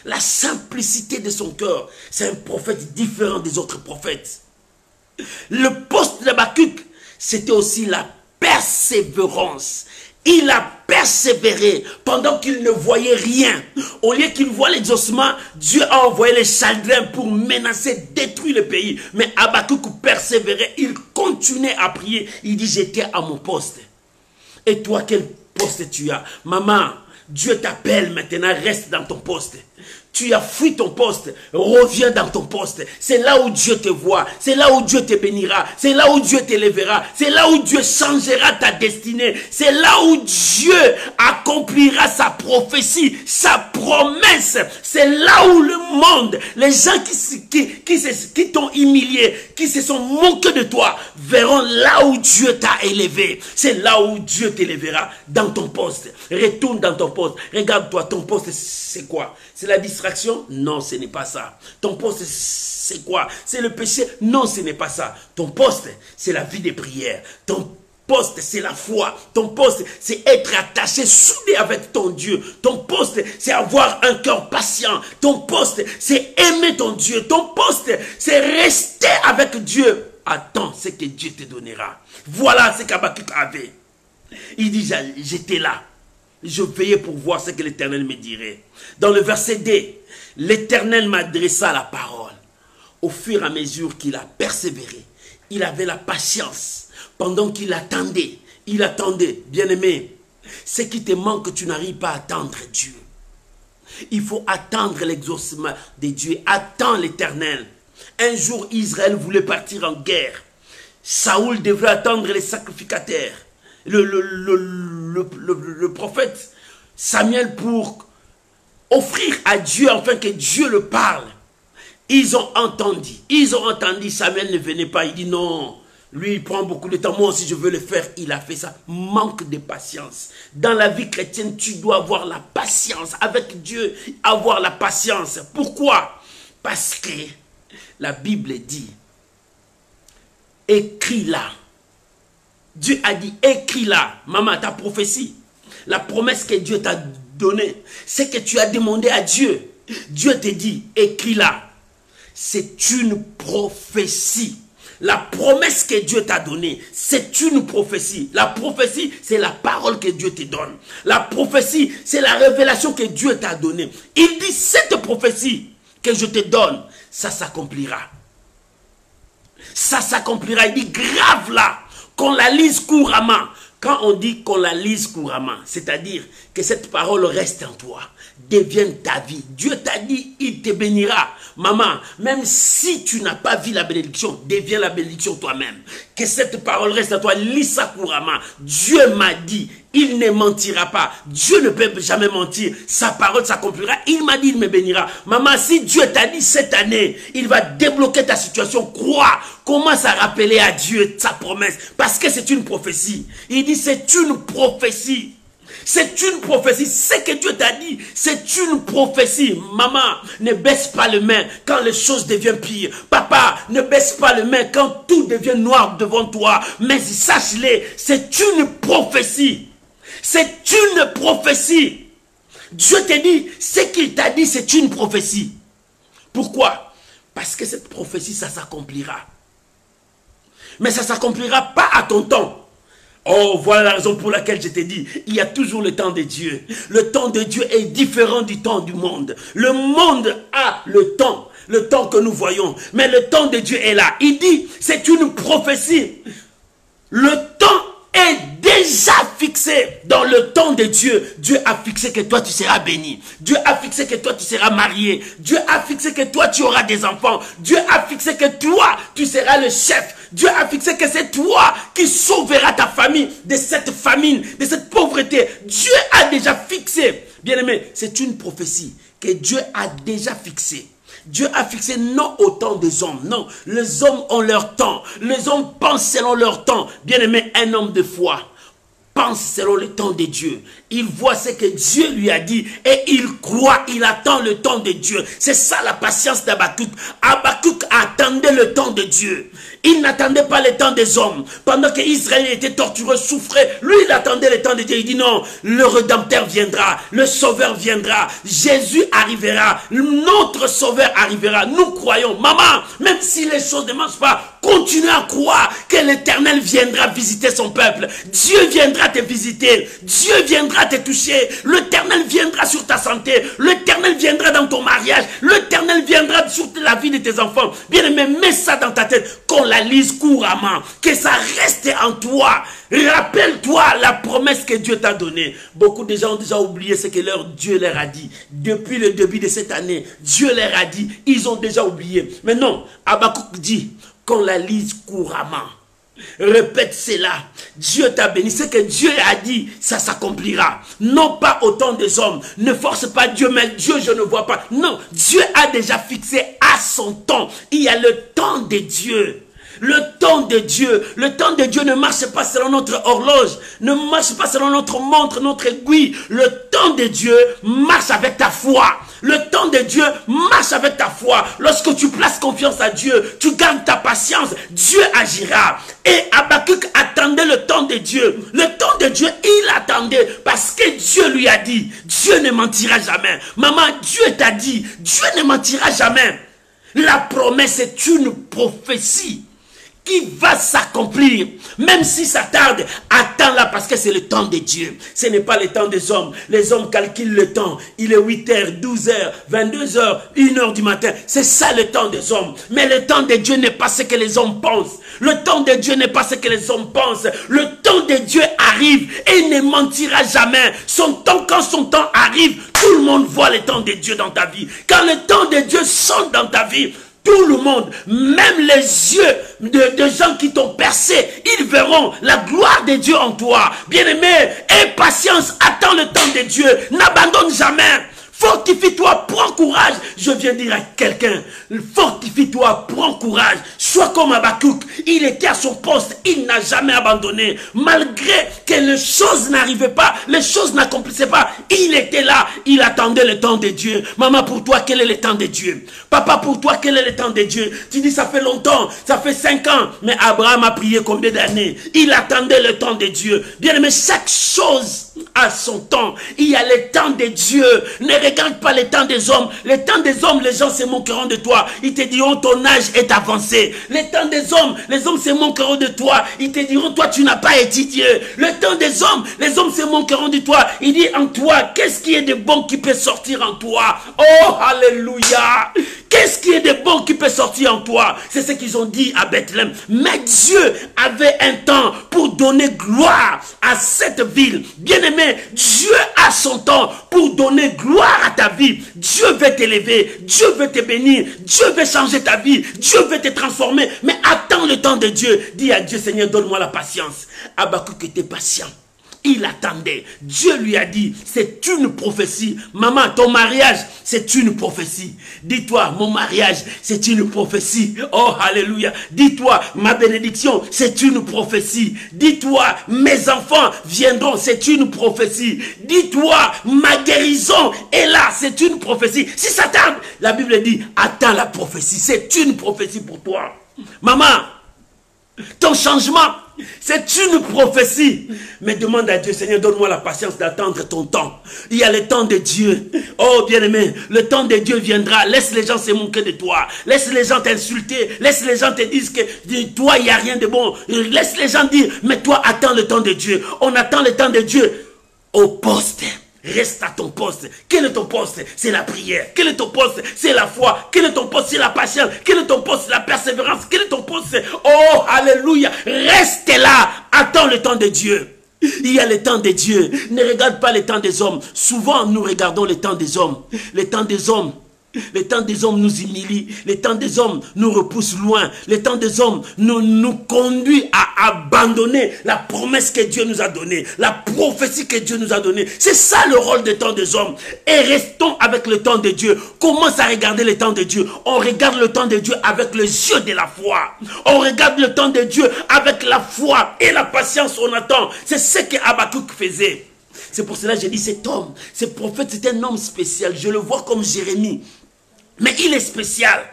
La simplicité de son cœur. C'est un prophète différent des autres prophètes. Le poste d'Habakkuk, c'était aussi la persévérance. Il a persévéré pendant qu'il ne voyait rien. Au lieu qu'il voit l'exaucement, Dieu a envoyé les Chaldéens pour menacer, détruire le pays. Mais Habakkuk persévérait, il continuait à prier. Il dit, j'étais à mon poste. Et toi, quel poste tu as? Maman, Dieu t'appelle maintenant, reste dans ton poste. Tu as fui ton poste, reviens dans ton poste. C'est là où Dieu te voit, c'est là où Dieu te bénira, c'est là où Dieu t'élèvera, c'est là où Dieu changera ta destinée, c'est là où Dieu accomplira sa prophétie, sa promesse. C'est là où le monde, les gens qui t'ont humilié, qui se sont moqués de toi, verront là où Dieu t'a élevé. C'est là où Dieu t'élèvera, dans ton poste. Retourne dans ton poste. Regarde-toi, ton poste, c'est quoi? C'est la distraction? Non, ce n'est pas ça. Ton poste, c'est quoi? C'est le péché? Non, ce n'est pas ça. Ton poste, c'est la vie de prière. Ton poste, c'est la foi. Ton poste, c'est être attaché, soudé avec ton Dieu. Ton poste, c'est avoir un cœur patient. Ton poste, c'est aimer ton Dieu. Ton poste, c'est rester avec Dieu. Attends ce que Dieu te donnera. Voilà ce qu'Habakkuk avait. Il dit, j'étais là. Je veillais pour voir ce que l'Éternel me dirait. Dans le verset 2, l'Éternel m'adressa la parole. Au fur et à mesure qu'il a persévéré, il avait la patience. Pendant qu'il attendait, bien aimé, Ce qui te manque, que tu n'arrives pas à attendre Dieu. Il faut attendre l'exaucement de Dieu. Attends l'Éternel. Un jour, Israël voulait partir en guerre. Saoul devait attendre les sacrificateurs. Le prophète Samuel pour offrir à Dieu afin que Dieu le parle. Ils ont entendu. Samuel ne venait pas. Il dit non. Lui, il prend beaucoup de temps. Moi aussi, je veux le faire. Il a fait ça. Manque de patience. Dans la vie chrétienne, tu dois avoir la patience. Avec Dieu, avoir la patience. Pourquoi? Parce que la Bible dit, écris-la. Dieu a dit, écris-la. Maman, ta prophétie, la promesse que Dieu t'a donnée, c'est que tu as demandé à Dieu. Dieu te dit, écris-la. C'est une prophétie. La promesse que Dieu t'a donnée, c'est une prophétie. La prophétie, c'est la parole que Dieu te donne. La prophétie, c'est la révélation que Dieu t'a donnée. Il dit, cette prophétie que je te donne, ça s'accomplira. Ça s'accomplira. Il dit, grave là, qu'on la lise couramment. Quand on dit qu'on la lise couramment, c'est-à-dire que cette parole reste en toi, devienne ta vie. Dieu t'a dit, il te bénira. Maman, même si tu n'as pas vu la bénédiction, deviens la bénédiction toi-même. Que cette parole reste en toi, lis ça couramment. Dieu m'a dit, il ne mentira pas. Dieu ne peut jamais mentir. Sa parole s'accomplira. Il m'a dit, il me bénira. Maman, si Dieu t'a dit cette année, il va débloquer ta situation. Crois. Commence à rappeler à Dieu sa promesse. Parce que c'est une prophétie. Il dit, c'est une prophétie. C'est une prophétie. Ce que Dieu t'a dit, c'est une prophétie. Maman, ne baisse pas les mains quand les choses deviennent pires. Papa, ne baisse pas les mains quand tout devient noir devant toi. Mais sache-le, c'est une prophétie. C'est une prophétie. Dieu te dit, ce qu'il t'a dit, c'est une prophétie. Pourquoi? Parce que cette prophétie, ça s'accomplira. Mais ça ne s'accomplira pas à ton temps. Oh, voilà la raison pour laquelle je t'ai dit, il y a toujours le temps de Dieu. Le temps de Dieu est différent du temps du monde. Le monde a le temps que nous voyons. Mais le temps de Dieu est là. Il dit, c'est une prophétie. Le temps est déjà fixé. Dans le temps de Dieu, Dieu a fixé que toi tu seras béni. Dieu a fixé que toi tu seras marié. Dieu a fixé que toi tu auras des enfants. Dieu a fixé que toi tu seras le chef. Dieu a fixé que c'est toi qui sauveras ta famille de cette famine, de cette pauvreté. Dieu a déjà fixé. Bien-aimé, c'est une prophétie que Dieu a déjà fixée. Dieu a fixé non au temps des hommes. Non, les hommes ont leur temps. Les hommes pensent selon leur temps. Bien-aimé, un homme de foi pense selon le temps de Dieu. Il voit ce que Dieu lui a dit et il croit, il attend le temps de Dieu. C'est ça la patience d'Habakkuk. Habakkuk attendait le temps de Dieu. Il n'attendait pas le temps des hommes. Pendant que Israël était torturé, souffrait, lui il attendait le temps de Dieu. Il dit non, le Rédempteur viendra, le Sauveur viendra, Jésus arrivera, notre Sauveur arrivera. Nous croyons, maman, même si les choses ne marchent pas, continue à croire que l'Éternel viendra visiter son peuple. Dieu viendra te visiter, Dieu viendra te toucher, l'Éternel viendra sur ta santé, l'Éternel viendra dans ton mariage, l'Éternel viendra sur la vie de tes enfants. Bien aimé, mets ça dans ta tête, qu'on la lise couramment, que ça reste en toi. Rappelle-toi la promesse que Dieu t'a donnée. Beaucoup de gens ont déjà oublié ce que leur Dieu leur a dit. Depuis le début de cette année, Dieu leur a dit, ils ont déjà oublié. Mais non, Habakkuk dit qu'on la lise couramment. Répète cela. Dieu t'a béni. Ce que Dieu a dit, ça s'accomplira. Non pas au temps des hommes. Ne force pas Dieu, mais Dieu, je ne vois pas. Non, Dieu a déjà fixé à son temps. Il y a le temps de Dieu. Le temps de Dieu. Le temps de Dieu ne marche pas selon notre horloge. Ne marche pas selon notre montre, notre aiguille. Le temps de Dieu marche avec ta foi. Le temps de Dieu marche avec ta foi. Lorsque tu places confiance à Dieu, tu gardes ta patience, Dieu agira. Et Habakkuk attendait le temps de Dieu. Le temps de Dieu, il attendait parce que Dieu lui a dit. Dieu ne mentira jamais. Maman, Dieu t'a dit. Dieu ne mentira jamais. La promesse est une prophétie qui va s'accomplir. Même si ça tarde, attends-la parce que c'est le temps de Dieu. Ce n'est pas le temps des hommes. Les hommes calculent le temps. Il est 8h, 12h, 22h, 1h du matin. C'est ça le temps des hommes. Mais le temps de Dieu n'est pas ce que les hommes pensent. Le temps de Dieu n'est pas ce que les hommes pensent. Le temps de Dieu arrive et il ne mentira jamais. Son temps, quand son temps arrive, tout le monde voit le temps de Dieu dans ta vie. Quand le temps de Dieu sonne dans ta vie, tout le monde, même les yeux de gens qui t'ont percé, ils verront la gloire de Dieu en toi. Bien-aimé, aie patience, attends le temps de Dieu, n'abandonne jamais. Fortifie-toi, prends courage. Je viens dire à quelqu'un, fortifie-toi, prends courage. Sois comme Habakkuk, il était à son poste, il n'a jamais abandonné. Malgré que les choses n'arrivaient pas, les choses n'accomplissaient pas, il était là, il attendait le temps de Dieu. Maman, pour toi, quel est le temps de Dieu? Papa, pour toi, quel est le temps de Dieu? Tu dis, ça fait longtemps, ça fait 5 ans. Mais Abraham a prié combien d'années? Il attendait le temps de Dieu. Bien aimé, chaque chose a son temps. Il y a le temps de Dieu. Ne regarde pas le temps des hommes. Le temps des hommes, les gens se moqueront de toi. Ils te diront, ton âge est avancé. Le temps des hommes, les hommes se moqueront de toi. Ils te diront, toi, tu n'as pas étudié. Le temps des hommes, les hommes se moqueront de toi. Il dit, en toi, qu'est-ce qui est de bon qui peut sortir en toi? Oh, alléluia! Qu'est-ce qui est de bon qui peut sortir en toi? C'est ce qu'ils ont dit à Bethléem. Mais Dieu avait un temps pour donner gloire à cette ville. Bien-aimé, Dieu a son temps pour donner gloire à ta vie. Dieu veut t'élever, Dieu veut te bénir, Dieu veut changer ta vie, Dieu veut te transformer. Mais attends le temps de Dieu. Dis à Dieu, Seigneur, donne-moi la patience. Habakkuk était patient. Il attendait. Dieu lui a dit, c'est une prophétie. Maman, ton mariage, c'est une prophétie. Dis-toi, mon mariage, c'est une prophétie. Oh, alléluia. Dis-toi, ma bénédiction, c'est une prophétie. Dis-toi, mes enfants viendront, c'est une prophétie. Dis-toi, ma guérison est là, c'est une prophétie. Si ça tarde, la Bible dit, attends la prophétie. C'est une prophétie pour toi. Maman, ton changement, c'est une prophétie. Mais demande à Dieu, Seigneur, donne-moi la patience d'attendre ton temps. Il y a le temps de Dieu. Oh, bien-aimé, le temps de Dieu viendra. Laisse les gens se moquer de toi. Laisse les gens t'insulter. Laisse les gens te dire que toi, il n'y a rien de bon. Laisse les gens dire, mais toi, attends le temps de Dieu. On attend le temps de Dieu au poste. Reste à ton poste. Quel est ton poste? C'est la prière. Quel est ton poste? C'est la foi. Quel est ton poste? C'est la patience. Quel est ton poste? C'est la persévérance. Quel est ton poste? Oh, alléluia. Reste là. Attends le temps de Dieu. Il y a le temps de Dieu. Ne regarde pas le temps des hommes. Souvent, nous regardons le temps des hommes. Le temps des hommes. Le temps des hommes nous humilie. Le temps des hommes nous repousse loin. Le temps des hommes nous conduit à abandonner la promesse que Dieu nous a donnée. La prophétie que Dieu nous a donnée. C'est ça le rôle des temps des hommes. Et restons avec le temps de Dieu. Commence à regarder le temps de Dieu. On regarde le temps de Dieu avec les yeux de la foi. On regarde le temps de Dieu avec la foi et la patience. On attend. C'est ce que Habakkuk faisait. C'est pour cela que j'ai dit cet homme, ce prophète, c'est un homme spécial. Je le vois comme Jérémie. Mais il est spécial.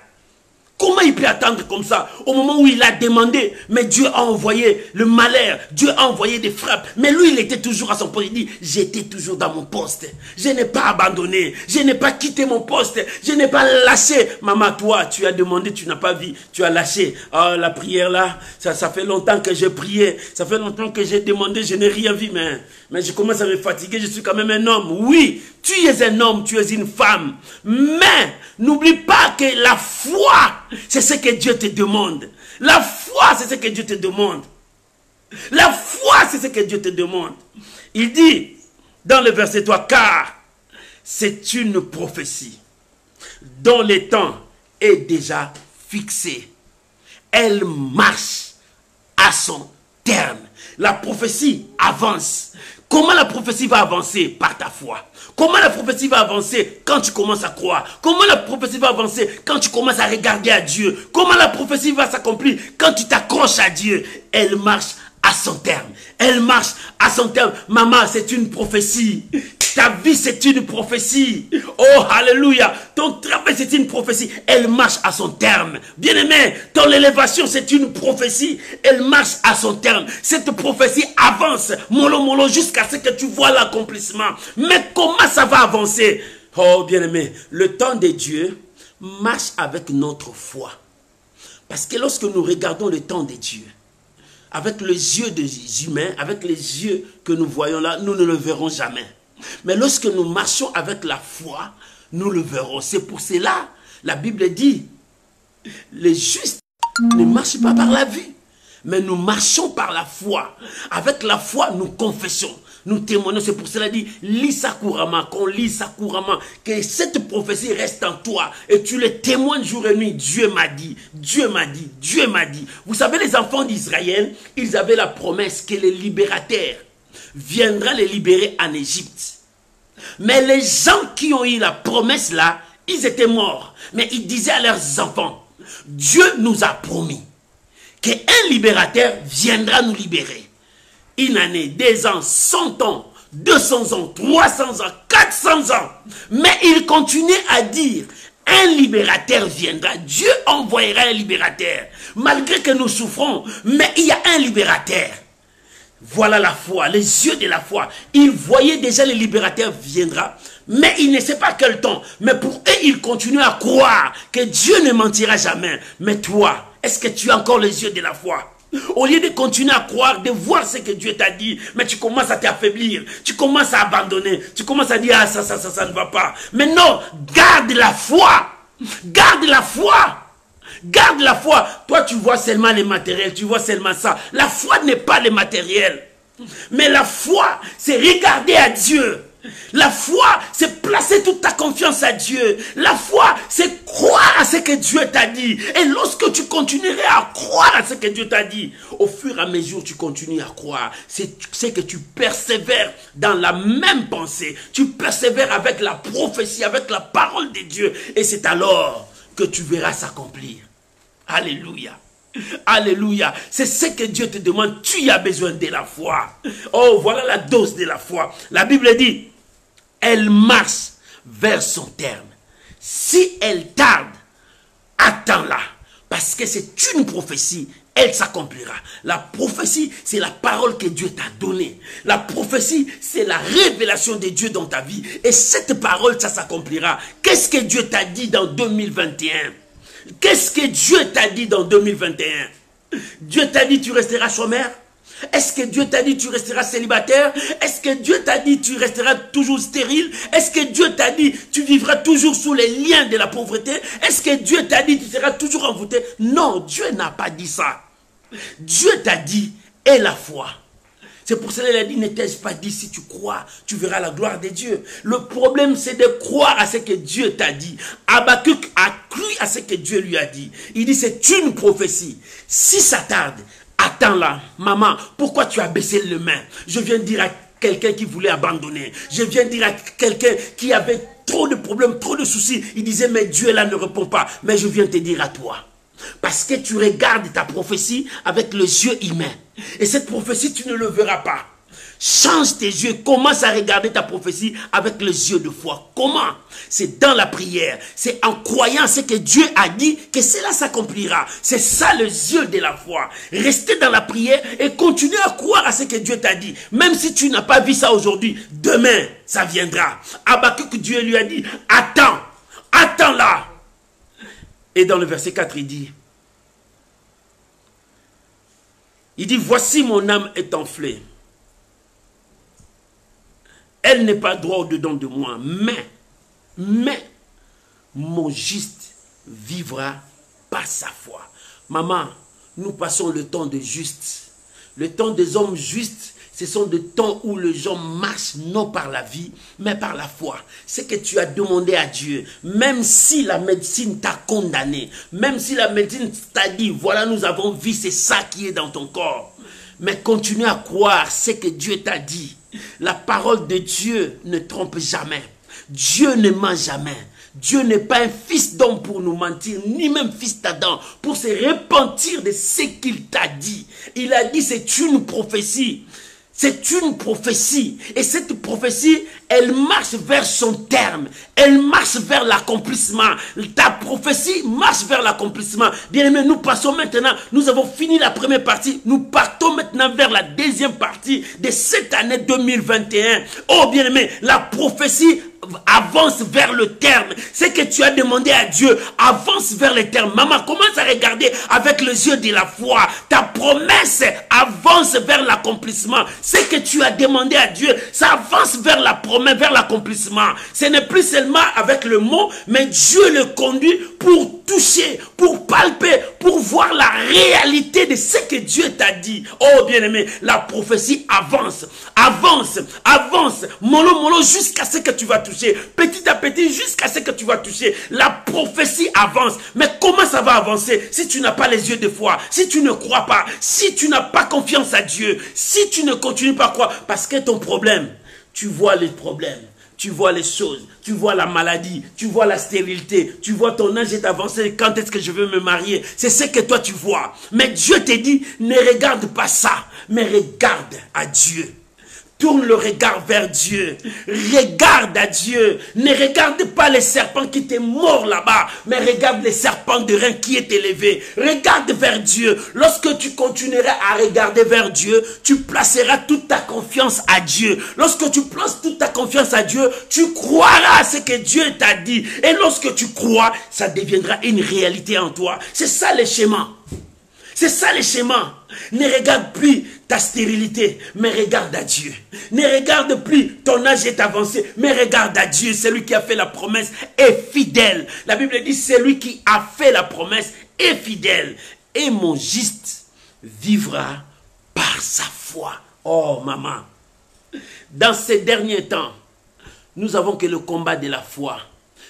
Comment il peut attendre comme ça? Au moment où il a demandé, mais Dieu a envoyé le malheur, Dieu a envoyé des frappes. Mais lui, il était toujours à son poste. Il dit, j'étais toujours dans mon poste. Je n'ai pas abandonné. Je n'ai pas quitté mon poste. Je n'ai pas lâché. Maman, toi, tu as demandé, tu n'as pas vu. Tu as lâché. Oh, la prière là, ça fait longtemps que j'ai prié. Ça fait longtemps que j'ai demandé, je n'ai rien vu. Mais je commence à me fatiguer. Je suis quand même un homme. Oui, tu es un homme, tu es une femme. Mais n'oublie pas que la foi, c'est ce que Dieu te demande. La foi, c'est ce que Dieu te demande. La foi, c'est ce que Dieu te demande. Il dit dans le verset 3, car c'est une prophétie dont le temps est déjà fixé. Elle marche à son terme. La prophétie avance. Comment la prophétie va avancer? Par ta foi. Comment la prophétie va avancer? Quand tu commences à croire. Comment la prophétie va avancer? Quand tu commences à regarder à Dieu. Comment la prophétie va s'accomplir? Quand tu t'accroches à Dieu. Elle marche à son terme. Elle marche à son terme. Maman, c'est une prophétie. Ta vie, c'est une prophétie. Oh, alléluia. Ton travail, c'est une prophétie. Elle marche à son terme. Bien-aimé, ton élévation, c'est une prophétie. Elle marche à son terme. Cette prophétie avance, mollo, mollo, jusqu'à ce que tu vois l'accomplissement. Mais comment ça va avancer? Oh, bien-aimé, le temps de Dieu marche avec notre foi. Parce que lorsque nous regardons le temps de Dieu, avec les yeux des humains, avec les yeux que nous voyons là, nous ne le verrons jamais. Mais lorsque nous marchons avec la foi, nous le verrons. C'est pour cela, la Bible dit, les justes ne marchent pas par la vue, mais nous marchons par la foi. Avec la foi, nous confessons, nous témoignons. C'est pour cela dit, lis ça couramment, qu'on lit ça couramment, que cette prophétie reste en toi et tu le témoignes jour et nuit. Dieu m'a dit, Dieu m'a dit, Dieu m'a dit. Vous savez, les enfants d'Israël, ils avaient la promesse que le libérateur viendra les libérer en Égypte. Mais les gens qui ont eu la promesse là, ils étaient morts. Mais ils disaient à leurs enfants, Dieu nous a promis qu'un libérateur viendra nous libérer. Une année, 2 ans, 100 ans, 200 ans, 300 ans, 400 ans. Mais il continuait à dire, un libérateur viendra. Dieu envoyera un libérateur. Malgré que nous souffrons, mais il y a un libérateur. Voilà la foi, les yeux de la foi. Ils voyaient déjà le libérateur viendra, mais ils ne sait pas quel temps. Mais pour eux, ils continuent à croire que Dieu ne mentira jamais. Mais toi, est-ce que tu as encore les yeux de la foi? Au lieu de continuer à croire, de voir ce que Dieu t'a dit, mais tu commences à t'affaiblir, tu commences à abandonner, tu commences à dire, ah ça ne va pas. Mais non, garde la foi, garde la foi. Garde la foi. Toi, tu vois seulement les matériels, tu vois seulement ça. La foi n'est pas le matériel. Mais la foi, c'est regarder à Dieu. La foi, c'est placer toute ta confiance à Dieu. La foi, c'est croire à ce que Dieu t'a dit. Et lorsque tu continuerais à croire à ce que Dieu t'a dit, au fur et à mesure tu continues à croire, c'est que tu persévères dans la même pensée. Tu persévères avec la prophétie, avec la parole de Dieu. Et c'est alors que tu verras s'accomplir. Alléluia. Alléluia. C'est ce que Dieu te demande. Tu as besoin de la foi. Oh, voilà la dose de la foi. La Bible dit, elle marche vers son terme. Si elle tarde, attends-la. Parce que c'est une prophétie. Elle s'accomplira. La prophétie, c'est la parole que Dieu t'a donnée. La prophétie, c'est la révélation de Dieu dans ta vie. Et cette parole, ça s'accomplira. Qu'est-ce que Dieu t'a dit dans 2021? Qu'est-ce que Dieu t'a dit dans 2021? Dieu t'a dit tu resteras chômeur? Est-ce que Dieu t'a dit tu resteras célibataire? Est-ce que Dieu t'a dit tu resteras toujours stérile? Est-ce que Dieu t'a dit tu vivras toujours sous les liens de la pauvreté? Est-ce que Dieu t'a dit tu seras toujours envoûté? Non, Dieu n'a pas dit ça. Dieu t'a dit, aie la foi. C'est pour cela qu'il a dit, ne t'ai-je pas dit, si tu crois, tu verras la gloire de Dieu. Le problème, c'est de croire à ce que Dieu t'a dit. Habakkuk a cru à ce que Dieu lui a dit. Il dit, c'est une prophétie. Si ça tarde, attends-la. Maman, pourquoi tu as baissé les mains? Je viens dire à quelqu'un qui voulait abandonner. Je viens dire à quelqu'un qui avait trop de problèmes, trop de soucis. Il disait, mais Dieu là ne répond pas. Mais je viens te dire à toi. Parce que tu regardes ta prophétie avec les yeux humains. Et cette prophétie, tu ne le verras pas. Change tes yeux, commence à regarder ta prophétie avec les yeux de foi. Comment? C'est dans la prière. C'est en croyant ce que Dieu a dit que cela s'accomplira. C'est ça les yeux de la foi. Restez dans la prière et continuez à croire à ce que Dieu t'a dit. Même si tu n'as pas vu ça aujourd'hui, demain, ça viendra. Habakkuk, Dieu lui a dit, attends, attends-la. Et dans le verset 4, il dit, voici mon âme est enflée. Elle n'est pas droit au-dedans de moi, mais mon juste vivra par sa foi. Maman, nous passons le temps de juste. Le temps des hommes justes, ce sont des temps où les gens marchent non par la vie, mais par la foi. C'est que tu as demandé à Dieu, même si la médecine t'a condamné, même si la médecine t'a dit, voilà, nous avons vu, c'est ça qui est dans ton corps. Mais continue à croire ce que Dieu t'a dit. La parole de Dieu ne trompe jamais. Dieu ne ment jamais. Dieu n'est pas un fils d'homme pour nous mentir, ni même fils d'Adam, pour se repentir de ce qu'il t'a dit. Il a dit, c'est une prophétie. C'est une prophétie. Et cette prophétie, elle marche vers son terme. Elle marche vers l'accomplissement. Ta prophétie marche vers l'accomplissement. Bien aimé, nous passons maintenant. Nous avons fini la première partie. Nous partons maintenant vers la deuxième partie de cette année 2021. Oh bien aimé, la prophétie avance vers le terme. Ce que tu as demandé à Dieu, avance vers le terme. Maman, commence à regarder avec les yeux de la foi. Ta promesse avance vers l'accomplissement. Ce que tu as demandé à Dieu, ça avance vers la promesse, vers l'accomplissement. Ce n'est plus seulement avec le mot, mais Dieu le conduit pour toucher, pour palper, pour voir la réalité de ce que Dieu t'a dit. Oh bien-aimé, la prophétie avance, avance, avance, mollo, mollo, jusqu'à ce que tu vas toucher. Petit à petit, jusqu'à ce que tu vas toucher. La prophétie avance. Mais comment ça va avancer si tu n'as pas les yeux de foi, si tu ne crois pas, si tu n'as pas confiance à Dieu, si tu ne continues pas à croire? Parce que ton problème, tu vois les problèmes. Tu vois les choses, tu vois la maladie, tu vois la stérilité, tu vois ton âge est avancé, quand est-ce que je veux me marier? C'est ce que toi tu vois. Mais Dieu te dit, ne regarde pas ça, mais regarde à Dieu. Tourne le regard vers Dieu. Regarde à Dieu. Ne regarde pas les serpents qui étaient morts là-bas, mais regarde les serpents de rein qui est élevé. Regarde vers Dieu. Lorsque tu continueras à regarder vers Dieu, tu placeras toute ta confiance à Dieu. Lorsque tu places toute ta confiance à Dieu, tu croiras à ce que Dieu t'a dit. Et lorsque tu crois, ça deviendra une réalité en toi. C'est ça le schéma. C'est ça le schéma. Ne regarde plus ta stérilité, mais regarde à Dieu. Ne regarde plus ton âge est avancé, mais regarde à Dieu. Celui qui a fait la promesse est fidèle. La Bible dit, celui qui a fait la promesse est fidèle. Et mon juste vivra par sa foi. Oh maman, dans ces derniers temps, nous avons que le combat de la foi.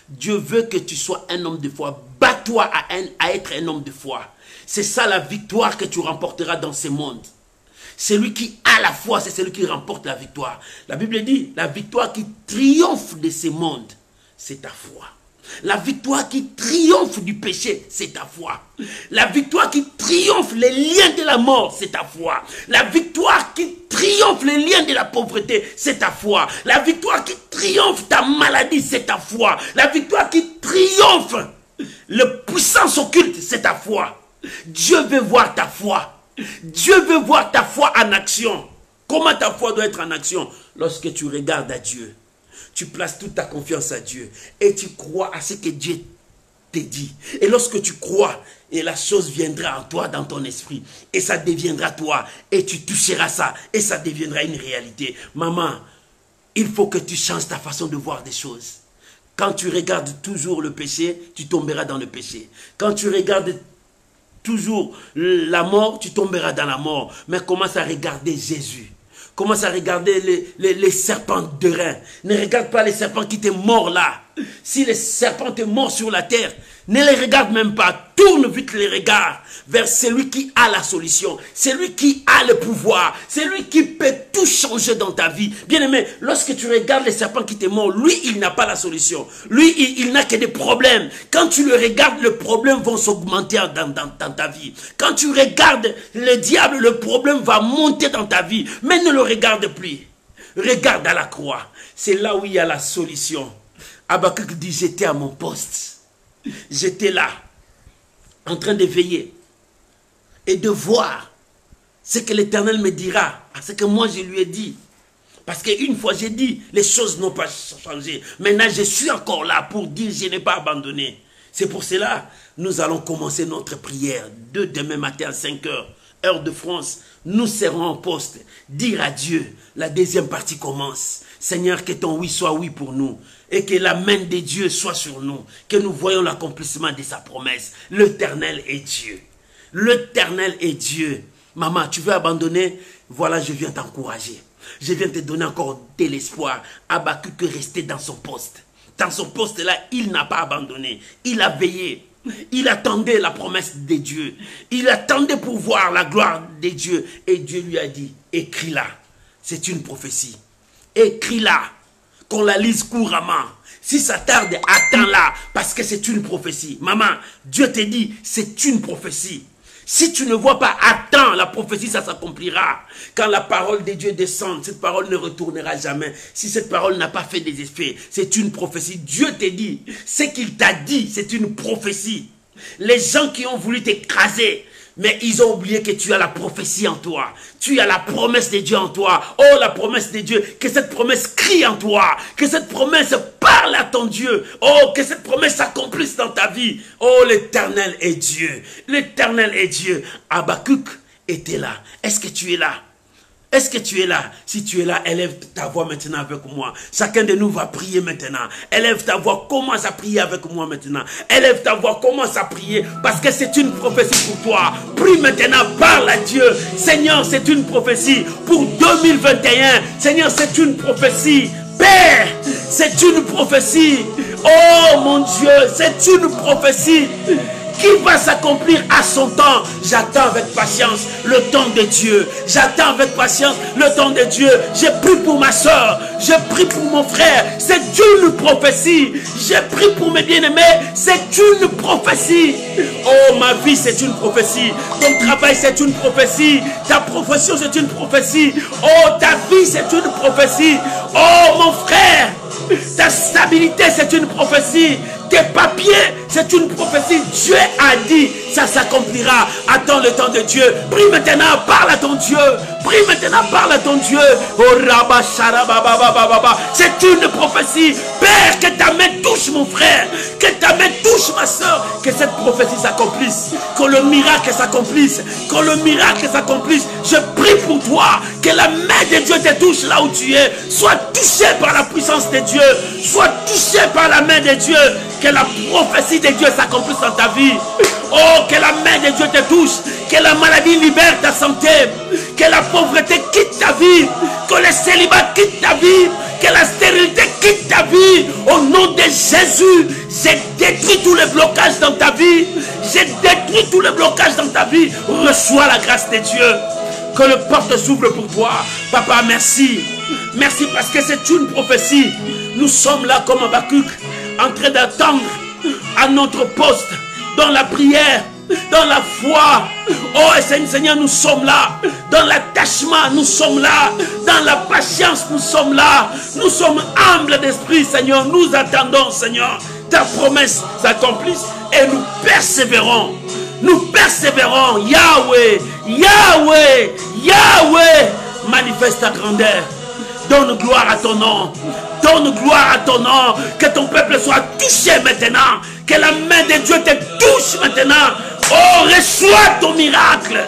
Dieu veut que tu sois un homme de foi. Bats-toi à être un homme de foi. C'est ça la victoire que tu remporteras dans ce monde. Celui qui a la foi, c'est celui qui remporte la victoire. La Bible dit, la victoire qui triomphe de ce monde, c'est ta foi. La victoire qui triomphe du péché, c'est ta foi. La victoire qui triomphe les liens de la mort, c'est ta foi. La victoire qui triomphe les liens de la pauvreté, c'est ta foi. La victoire qui triomphe ta maladie, c'est ta foi. La victoire qui triomphe le puissance occulte, c'est ta foi. Dieu veut voir ta foi. Dieu veut voir ta foi en action. Comment ta foi doit être en action? Lorsque tu regardes à Dieu, tu places toute ta confiance à Dieu et tu crois à ce que Dieu te dit. Et lorsque tu crois, et la chose viendra en toi, dans ton esprit, et ça deviendra toi, et tu toucheras ça, et ça deviendra une réalité. Maman, il faut que tu changes ta façon de voir des choses. Quand tu regardes toujours le péché, tu tomberas dans le péché. Quand tu regardes toujours la mort, tu tomberas dans la mort. Mais commence à regarder Jésus. Commence à regarder les serpents de rein. Ne regarde pas les serpents qui étaient morts là. Si les serpents étaient morts sur la terre, ne les regarde même pas. Tourne vite les regards vers celui qui a la solution. Celui qui a le pouvoir. Celui qui peut tout changer dans ta vie. Bien-aimé, lorsque tu regardes les serpents qui étaient morts, lui, il n'a pas la solution. Lui, il n'a que des problèmes. Quand tu le regardes, les problèmes vont s'augmenter dans ta vie. Quand tu regardes le diable, le problème va monter dans ta vie. Mais ne le regarde plus. Regarde à la croix. C'est là où il y a la solution. Habakkuk dit, j'étais à mon poste. J'étais là, en train de veiller et de voir ce que l'Éternel me dira, à ce que moi je lui ai dit. Parce qu'une fois j'ai dit, les choses n'ont pas changé. Maintenant je suis encore là pour dire, je n'ai pas abandonné. C'est pour cela, nous allons commencer notre prière de demain matin à 5 heures, heure de France. Nous serons en poste, dire à Dieu, la deuxième partie commence. Seigneur, que ton oui soit oui pour nous. Et que la main de Dieu soit sur nous. Que nous voyons l'accomplissement de sa promesse. L'Éternel est Dieu. L'Éternel est Dieu. Maman, tu veux abandonner? Voilà, je viens t'encourager. Je viens te donner encore de l'espoir. Habakkuk que rester dans son poste. Dans son poste là, il n'a pas abandonné. Il a veillé. Il attendait la promesse de Dieu. Il attendait pour voir la gloire de Dieu. Et Dieu lui a dit, écris-la. C'est une prophétie. Écris-la. Qu'on la lise couramment. Si ça tarde, attends-la. Parce que c'est une prophétie. Maman, Dieu te dit, c'est une prophétie. Si tu ne vois pas, attends, la prophétie, ça s'accomplira. Quand la parole de Dieu descend, cette parole ne retournera jamais. Si cette parole n'a pas fait des effets, c'est une prophétie. Dieu te dit, ce qu'il t'a dit, c'est une prophétie. Les gens qui ont voulu t'écraser, Mais ils ont oublié que tu as la prophétie en toi. Tu as la promesse de Dieu en toi. Oh, la promesse de Dieu. Que cette promesse crie en toi. Que cette promesse parle à ton Dieu. Oh, que cette promesse s'accomplisse dans ta vie. Oh, l'Éternel est Dieu. L'Éternel est Dieu. Habakkuk était là. Est-ce que tu es là? Est-ce que tu es là? Si tu es là, élève ta voix maintenant avec moi. Chacun de nous va prier maintenant. Élève ta voix, commence à prier avec moi maintenant. Élève ta voix, commence à prier parce que c'est une prophétie pour toi. Prie maintenant, parle à Dieu. Seigneur, c'est une prophétie pour 2021. Seigneur, c'est une prophétie. Père, c'est une prophétie. Oh mon Dieu, c'est une prophétie qui va s'accomplir à son temps. J'attends avec patience le temps de Dieu. J'attends avec patience le temps de Dieu. J'ai pris pour ma soeur. J'ai pris pour mon frère. C'est une prophétie. J'ai pris pour mes bien-aimés. C'est une prophétie. Oh, ma vie, c'est une prophétie. Ton travail, c'est une prophétie. Ta profession, c'est une prophétie. Oh, ta vie, c'est une prophétie. Oh, mon frère, ta stabilité, c'est une prophétie. Tes papiers, c'est une prophétie. Dieu a dit, ça s'accomplira. Attends le temps de Dieu. Prie maintenant, parle à ton Dieu. Prie maintenant, parle à ton Dieu. Oh, Rabba, Sharababa, c'est une prophétie. Père, que ta main touche mon frère. Que ta main touche ma soeur. Que cette prophétie s'accomplisse. Que le miracle s'accomplisse. Que le miracle s'accomplisse. Je prie pour toi. Que la main de Dieu te touche là où tu es. Sois touché par la puissance de Dieu. Sois touché par la main de Dieu. Que la prophétie de Dieu s'accomplisse dans ta vie. Oh, que la main de Dieu te touche. Que la maladie libère ta santé. Que la pauvreté quitte ta vie. Que le célibat quitte ta vie. Que la stérilité quitte ta vie. Au nom de Jésus, j'ai détruit tous les blocages dans ta vie. J'ai détruit tous les blocages dans ta vie. Reçois la grâce de Dieu. Que le porte s'ouvre pour toi. Papa, merci. Merci parce que c'est une prophétie. Nous sommes là comme Habakkuk, en train d'attendre à notre poste, dans la prière, dans la foi. Oh Seigneur, nous sommes là. Dans l'attachement, nous sommes là. Dans la patience, nous sommes là. Nous sommes humbles d'esprit, Seigneur. Nous attendons, Seigneur, ta promesse s'accomplisse et nous persévérons. Nous persévérons. Yahweh, Yahweh, Yahweh, manifeste ta grandeur. Donne gloire à ton nom. Donne gloire à ton nom. Que ton peuple soit touché maintenant. Que la main de Dieu te touche maintenant. Oh, reçois ton miracle.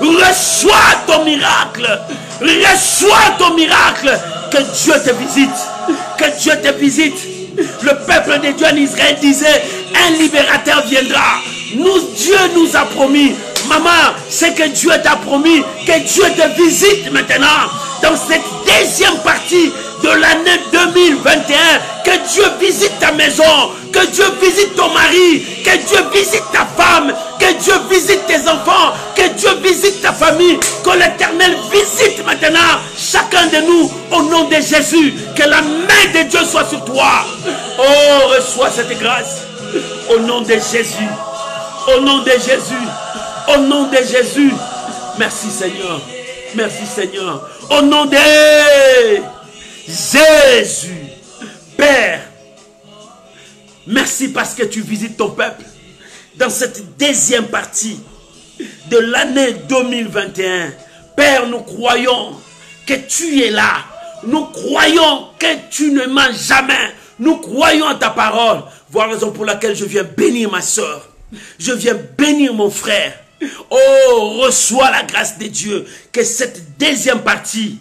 Reçois ton miracle. Reçois ton miracle. Que Dieu te visite. Que Dieu te visite. Le peuple de Dieu en Israël disait, un libérateur viendra. Dieu nous a promis. Maman, c'est que Dieu t'a promis. Que Dieu te visite maintenant. Dans cette deuxième partie de l'année 2021, que Dieu visite ta maison, que Dieu visite ton mari, que Dieu visite ta femme, que Dieu visite tes enfants, que Dieu visite ta famille, que l'Éternel visite maintenant chacun de nous au nom de Jésus, que la main de Dieu soit sur toi. Oh, reçois cette grâce au nom de Jésus, au nom de Jésus, au nom de Jésus. Merci Seigneur, merci Seigneur, au nom de Jésus. Père, merci parce que tu visites ton peuple dans cette deuxième partie de l'année 2021. Père, nous croyons que tu es là. Nous croyons que tu ne mens jamais. Nous croyons à ta parole. Voilà la raison pour laquelle je viens bénir ma soeur. Je viens bénir mon frère. Oh, reçois la grâce de Dieu. Que cette deuxième partie,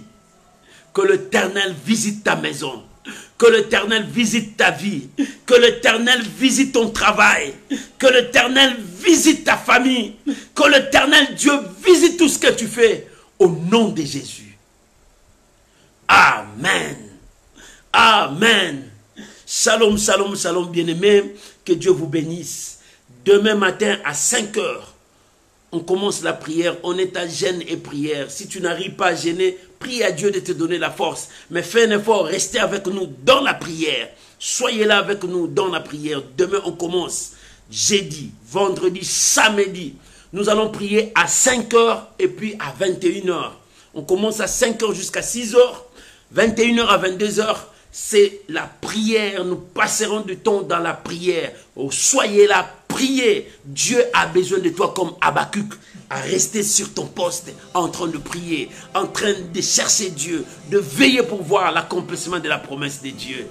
que l'Éternel visite ta maison. Que l'Éternel visite ta vie. Que l'Éternel visite ton travail. Que l'Éternel visite ta famille. Que l'Éternel Dieu visite tout ce que tu fais. Au nom de Jésus. Amen. Amen. Shalom, shalom, shalom, bien-aimés. Que Dieu vous bénisse. Demain matin à 5 heures. On commence la prière, on est à jeûne et prière. Si tu n'arrives pas à jeûner, prie à Dieu de te donner la force. Mais fais un effort, restez avec nous dans la prière. Soyez là avec nous dans la prière. Demain, on commence. Jeudi, vendredi, samedi. Nous allons prier à 5 heures et puis à 21 heures. On commence à 5 heures jusqu'à 6 heures. 21 heures à 22 heures, c'est la prière. Nous passerons du temps dans la prière. Oh, soyez là. prier. Dieu a besoin de toi comme Habakkuk, à rester sur ton poste, en train de prier, en train de chercher Dieu, de veiller pour voir l'accomplissement de la promesse de Dieu.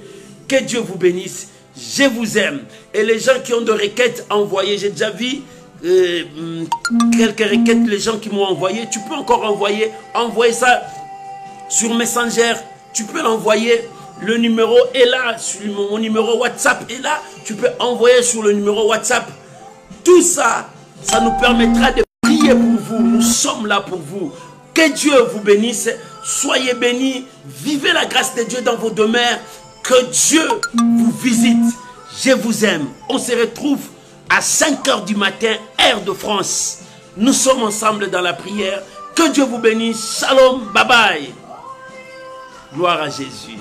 Que Dieu vous bénisse. Je vous aime. Et les gens qui ont des requêtes envoyées, j'ai déjà vu quelques requêtes, les gens qui m'ont envoyé. Tu peux encore envoyer ça sur Messenger. Tu peux l'envoyer. Le numéro est là, mon numéro WhatsApp est là. Tu peux envoyer sur le numéro WhatsApp. Tout ça, ça nous permettra de prier pour vous. Nous sommes là pour vous. Que Dieu vous bénisse. Soyez bénis. Vivez la grâce de Dieu dans vos demeures. Que Dieu vous visite. Je vous aime. On se retrouve à 5 h du matin, heure de France. Nous sommes ensemble dans la prière. Que Dieu vous bénisse. Shalom. Bye bye. Gloire à Jésus.